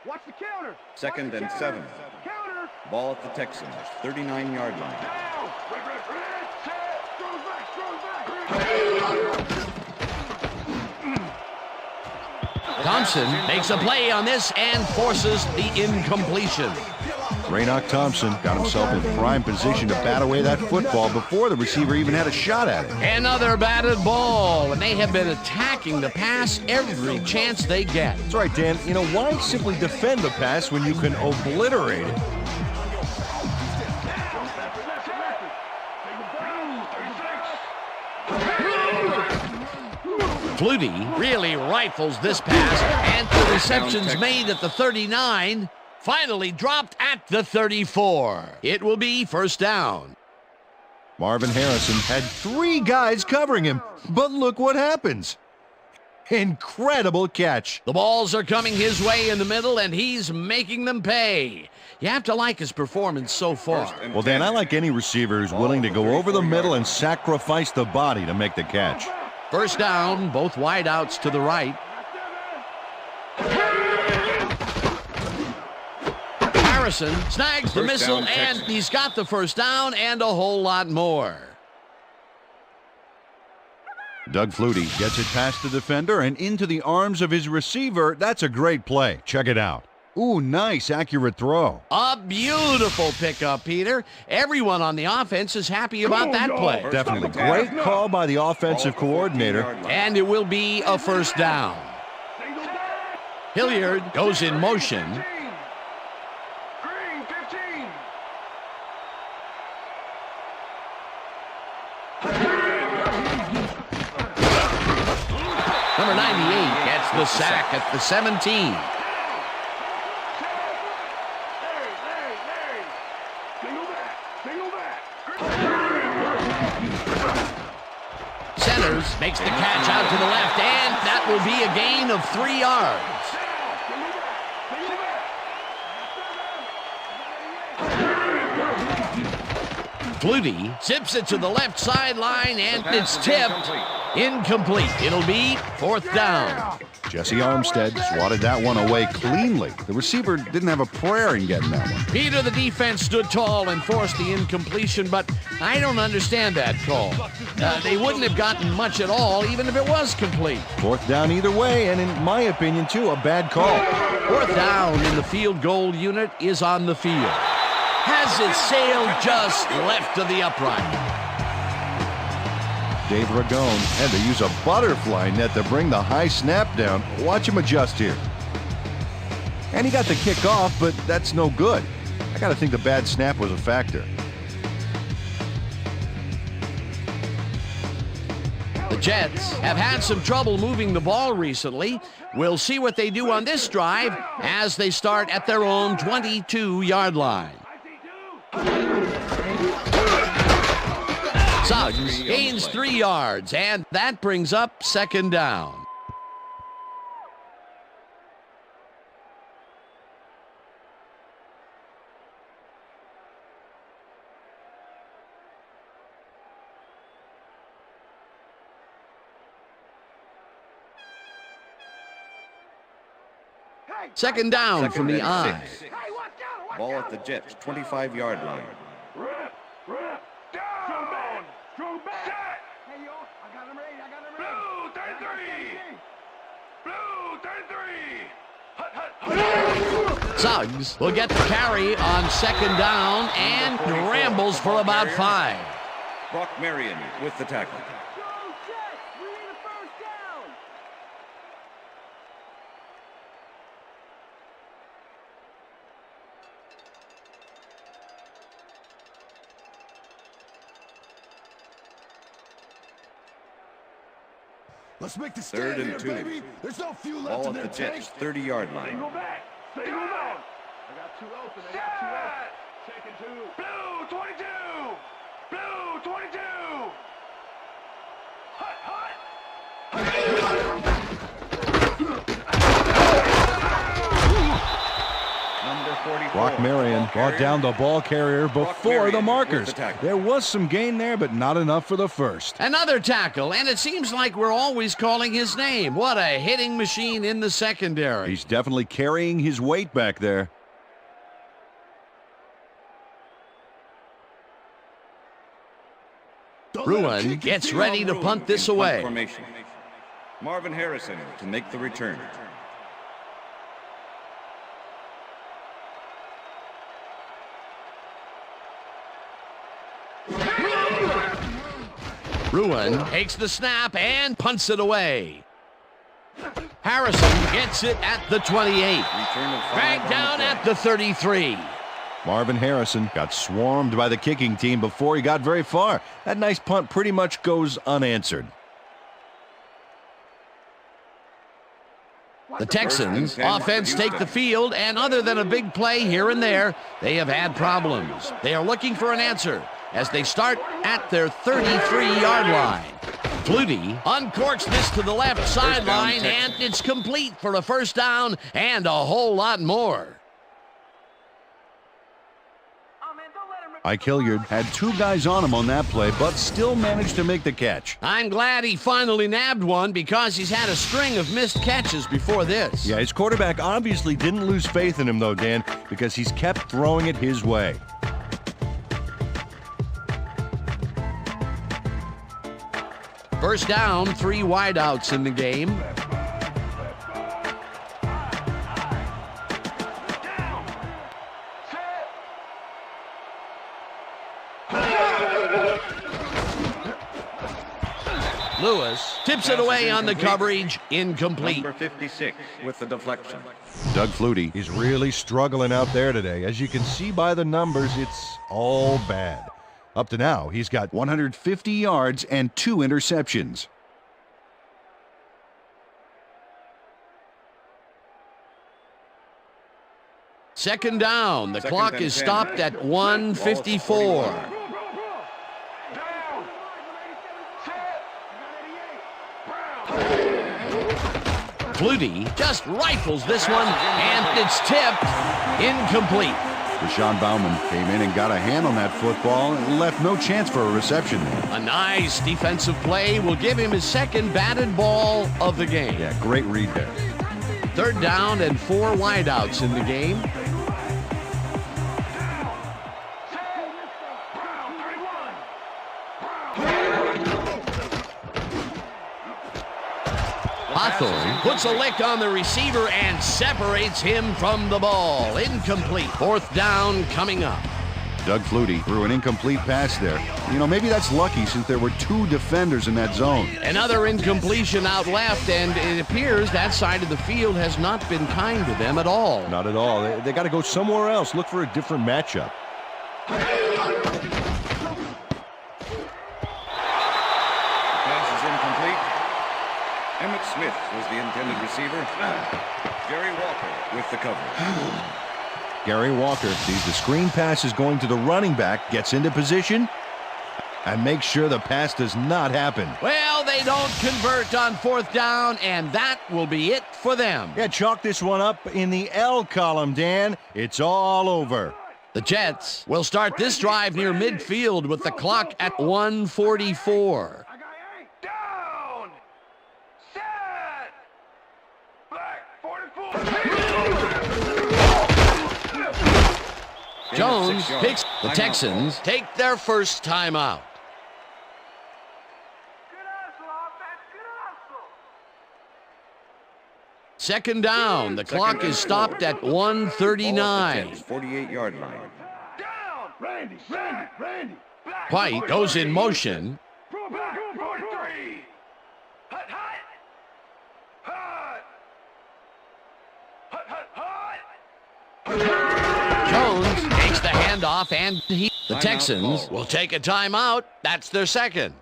Speaker 6: Watch the counter.
Speaker 4: Second and 7.
Speaker 6: Counter.
Speaker 4: Ball at the Texans, 39-yard line.
Speaker 6: Down. Red, set. Throws back.
Speaker 2: Thompson makes a play on this and forces the incompletion.
Speaker 3: Raynoch Thompson got himself in prime position to bat away that football before the receiver even had a shot at it.
Speaker 2: Another batted ball, and they have been attacking the pass every chance they get.
Speaker 3: That's right, Dan. You know, why simply defend the pass when you can obliterate it?
Speaker 2: Flutie really rifles this pass, and the reception's made at the 39. Finally dropped at the 34. It will be first down.
Speaker 3: Marvin Harrison had 3 guys covering him, but look what happens. Incredible catch.
Speaker 2: The balls are coming his way in the middle, and he's making them pay. You have to like his performance so far.
Speaker 4: First and
Speaker 3: Well, Dan,
Speaker 4: 10.
Speaker 3: I like any receiver who's willing to go over the middle and sacrifice the body to make the catch.
Speaker 2: First down, both wideouts to the right. Harrison snags the
Speaker 4: First
Speaker 2: missile,
Speaker 4: down,
Speaker 2: and
Speaker 4: Texans.
Speaker 2: he's got the first down and a whole lot more.
Speaker 3: Doug Flutie gets it past the defender and into the arms of his receiver. That's a great play. Check it out. Ooh, nice, accurate throw.
Speaker 2: A beautiful pickup, Peter. Everyone on the offense is happy about that play.
Speaker 3: Definitely. Great call by the offensive coordinator.
Speaker 2: And it will be a first down. Hilliard goes in motion.
Speaker 6: Green 15.
Speaker 2: Number 98 gets the sack at the 17. Centers makes the catch out to the left, and that will be a gain of 3 yards. Flutie zips it to the left sideline, and it's tipped. Incomplete. It'll be fourth down.
Speaker 3: Jesse Armstead swatted that one away cleanly. The receiver didn't have a prayer in getting that one.
Speaker 2: Peter, the defense stood tall and forced the incompletion, but I don't understand that call. They wouldn't have gotten much at all, even if it was complete.
Speaker 3: Fourth down either way, and in my opinion, too, a bad call.
Speaker 2: Fourth down in the field goal unit is on the field. Has it sailed just left of the upright.
Speaker 3: Dave Ragone had to use a butterfly net to bring the high snap down. Watch him adjust here. And he got the kick off, but that's no good. I got to think the bad snap was a factor.
Speaker 2: The Jets have had some trouble moving the ball recently. We'll see what they do on this drive as they start at their own 22-yard line. Suggs gains 3 yards, and that brings up second down. Second down from the I.
Speaker 4: Ball at the Jets' 25-yard line.
Speaker 6: Down. Strong back. Hey, yo, I got him ready. Blue 33.
Speaker 2: Suggs will get the carry on second down and rambles for about 5.
Speaker 4: Brock Marion with the tackle.
Speaker 8: Go Jets! We need a first down!
Speaker 9: Let's make the
Speaker 4: Third
Speaker 9: stand
Speaker 4: and
Speaker 9: here,
Speaker 4: 2.
Speaker 9: baby. There's no fuel left
Speaker 4: Ball
Speaker 9: in
Speaker 4: at
Speaker 9: that
Speaker 4: the
Speaker 9: tank.
Speaker 4: Jets' 30-yard line.
Speaker 6: Single back. I got 2 open. Second 2. Blue 22. Blue 22. Hut.
Speaker 4: Number 44.
Speaker 3: Brock Marion brought down the ball carrier before the markers. There was some gain there, but not enough for the first.
Speaker 2: Another tackle, and it seems like we're always calling his name. What a hitting machine in the secondary.
Speaker 3: He's definitely carrying his weight back there.
Speaker 2: Ruin gets ready to punt this away.
Speaker 4: Formation. Marvin Harrison to make the return.
Speaker 2: Ruin takes the snap and punts it away. Harrison gets it at the 28.
Speaker 4: Return of 5
Speaker 2: Dragged
Speaker 4: on the
Speaker 2: down
Speaker 4: play.
Speaker 2: at the 33.
Speaker 3: Marvin Harrison got swarmed by the kicking team before he got very far. That nice punt pretty much goes unanswered.
Speaker 2: The Texans offense take the field, and other than a big play here and there, they have had problems. They are looking for an answer as they start at their 33-yard line. Flutie uncorks this to the left sideline, and it's complete for a first down and a whole lot more.
Speaker 3: Ike Hilliard had 2 guys on him on that play, but still managed to make the catch.
Speaker 2: I'm glad he finally nabbed one because he's had a string of missed catches before this.
Speaker 3: Yeah, his quarterback obviously didn't lose faith in him, though, Dan, because he's kept throwing it his way.
Speaker 2: First down, 3 wideouts in the game. Lewis tips it away on the coverage. Incomplete.
Speaker 4: Number 56 with the deflection.
Speaker 3: Doug Flutie is really struggling out there today. As you can see by the numbers, it's all bad. Up to now, he's got 150 yards and 2 interceptions.
Speaker 2: Second down. The clock is stopped at 1:54. Flutie just rifles this one, and it's tipped. Incomplete.
Speaker 3: Deshaun Bauman came in and got a hand on that football and left no chance for a reception there.
Speaker 2: A nice defensive play will give him his second batted ball of the game.
Speaker 3: Yeah, great read there.
Speaker 2: Third down and 4 wideouts in the game. Hawthorne puts a lick on the receiver and separates him from the ball. Incomplete. Fourth down coming up.
Speaker 3: Doug Flutie threw an incomplete pass there. You know, maybe that's lucky since there were 2 defenders in that zone.
Speaker 2: Another incompletion out left, and it appears that side of the field has not been kind to them at all.
Speaker 3: Not at all. They got to go somewhere else. Look for a different matchup.
Speaker 4: Emmett Smith was the intended receiver. Gary Walker with the coverage.
Speaker 3: Gary Walker sees the screen pass is going to the running back, gets into position, and makes sure the pass does not happen.
Speaker 2: Well, they don't convert on fourth down, and that will be it for them.
Speaker 3: Yeah, chalk this one up in the L column, Dan. It's all over.
Speaker 2: The Jets will start this drive near midfield with the clock at 1:44. Jones picks. The Texans take their first timeout. Second down. The clock is stopped at 1:39.
Speaker 4: 48-yard line.
Speaker 2: White goes in motion. Jones takes the handoff, and the Texans will take a timeout. That's their second.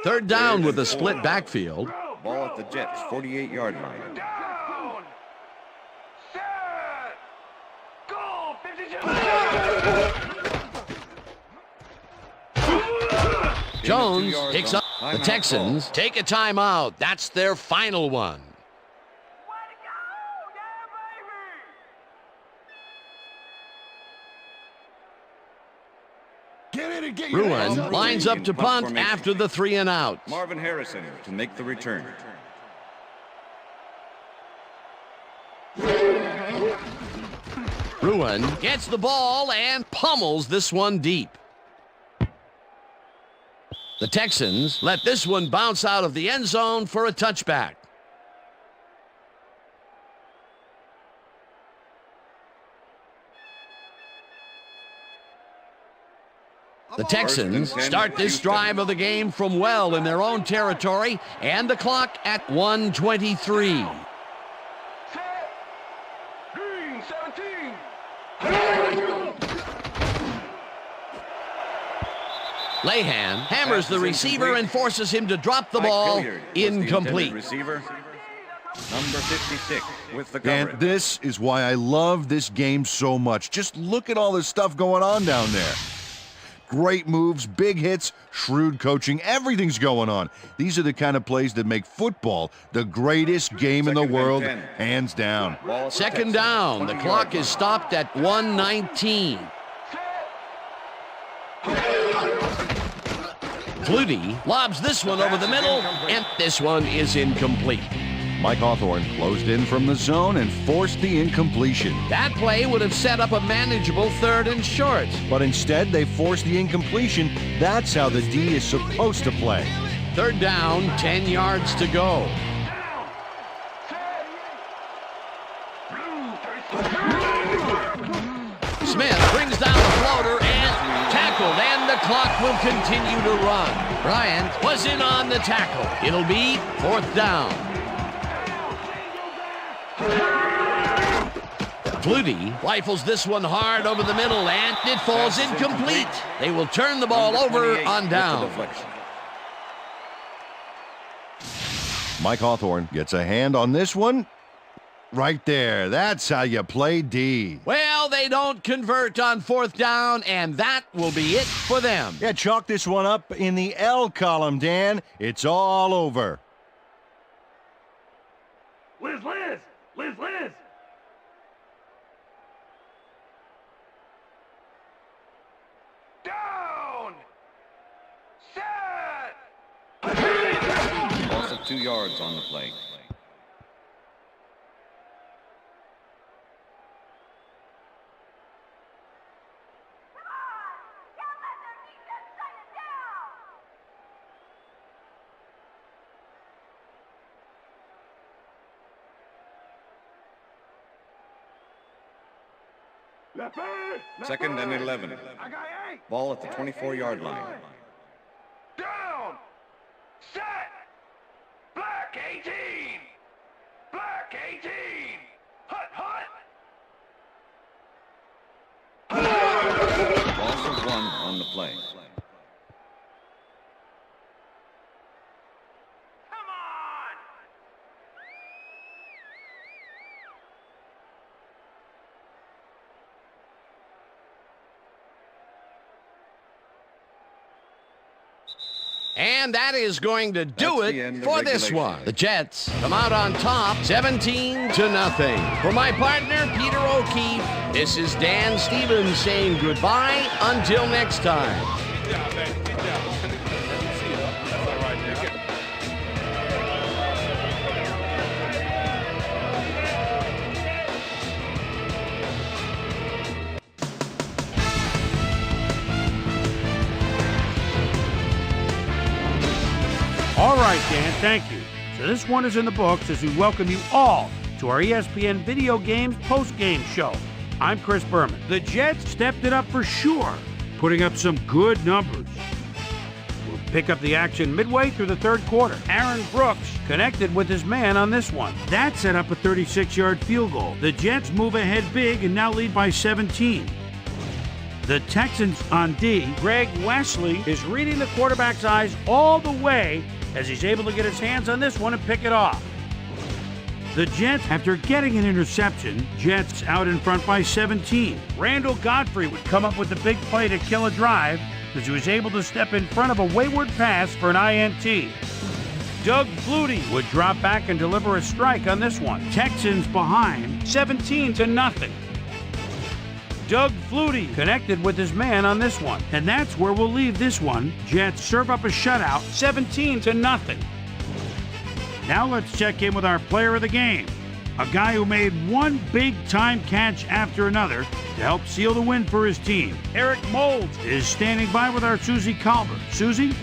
Speaker 2: Third down with a split backfield.
Speaker 4: Ball at the Jets' 48-yard line.
Speaker 6: Down! Set! Goal! 52!
Speaker 2: Jones picks up. The Texans take a timeout. That's their final one. Bruin lines up to punt after the 3 and out.
Speaker 4: Marvin Harrison to make the return.
Speaker 2: Bruin gets the ball and pummels this one deep. The Texans let this one bounce out of the end zone for a touchback. The Texans start this drive of the game from well in their own territory, and the clock at 1:23.
Speaker 6: Green 17!
Speaker 2: Lehan hammers the receiver and forces him to drop the ball. Incomplete.
Speaker 4: Receiver number 56 with the coverage.
Speaker 3: And this is why I love this game so much. Just look at all this stuff going on down there. Great moves, big hits, shrewd coaching, everything's going on. These are the kind of plays that make football the greatest game in the world, hands down.
Speaker 2: Second down. The clock is stopped at 1:19. Flutie lobs this one over the middle, and this one is incomplete.
Speaker 3: Mike Hawthorne closed in from the zone and forced the incompletion.
Speaker 2: That play would have set up a manageable 3rd and short.
Speaker 3: But instead, they forced the incompletion. That's how the D is supposed to play.
Speaker 2: 3rd down, 10 yards to go. Smith brings down the floater and tackled, and the clock will continue to run. Bryant was in on the tackle. It'll be 4th down. Flutie rifles this one hard over the middle, and it falls incomplete. They will turn the ball over on down.
Speaker 3: Mike Hawthorne gets a hand on this one. Right there. That's how you play D.
Speaker 2: Well, they don't convert on 4th down, and that will be it for them.
Speaker 3: Yeah, chalk this one up in the L column, Dan. It's all over.
Speaker 6: Liz! Down! Set!
Speaker 4: Loss of 2 yards on the play. Second and 11.
Speaker 6: I got 8.
Speaker 4: Ball at the 24-yard line.
Speaker 6: Down! Set! Black 18! Black 18! Hut!
Speaker 4: Loss of 1 on the play.
Speaker 6: Come on!
Speaker 2: And that is going to do
Speaker 4: That's the
Speaker 2: it
Speaker 4: end of
Speaker 2: for this
Speaker 4: regulation.
Speaker 2: one. The Jets come out on top, 17-0. For my partner, Peter O'Keefe, this is Dan Stevens saying goodbye until next time.
Speaker 1: All right, Dan, thank you. So this one is in the books as we welcome you all to our ESPN Video Games post-game show. I'm Chris Berman. The Jets stepped it up for sure, putting up some good numbers. We'll pick up the action midway through the 3rd quarter. Aaron Brooks connected with his man on this one. That set up a 36-yard field goal. The Jets move ahead big and now lead by 17. The Texans on D, Greg Wesley is reading the quarterback's eyes all the way as he's able to get his hands on this one and pick it off. The Jets, after getting an interception, Jets out in front by 17. Randall Godfrey would come up with the big play to kill a drive as he was able to step in front of a wayward pass for an INT. Doug Flutie would drop back and deliver a strike on this one. Texans behind, 17-0. Doug Flutie connected with his man on this one. And that's where we'll leave this one. Jets serve up a shutout, 17-0. Now let's check in with our player of the game, a guy who made one big-time catch after another to help seal the win for his team. Eric Molds is standing by with our Susie Colbert. Susie?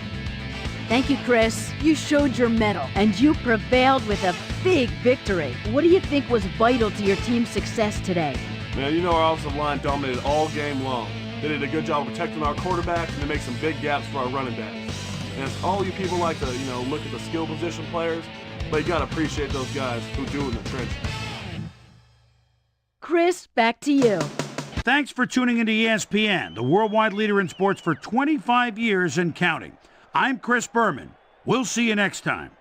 Speaker 5: Thank you, Chris. You showed your mettle, and you prevailed with a big victory. What do you think was vital to your team's success today?
Speaker 7: Man, you know our offensive line dominated all game long. They did a good job of protecting our quarterback, and they make some big gaps for our running backs. And all you people like to, look at the skill position players, but you got to appreciate those guys who do in the trenches.
Speaker 5: Chris, back to you.
Speaker 1: Thanks for tuning into ESPN, the worldwide leader in sports for 25 years and counting. I'm Chris Berman. We'll see you next time.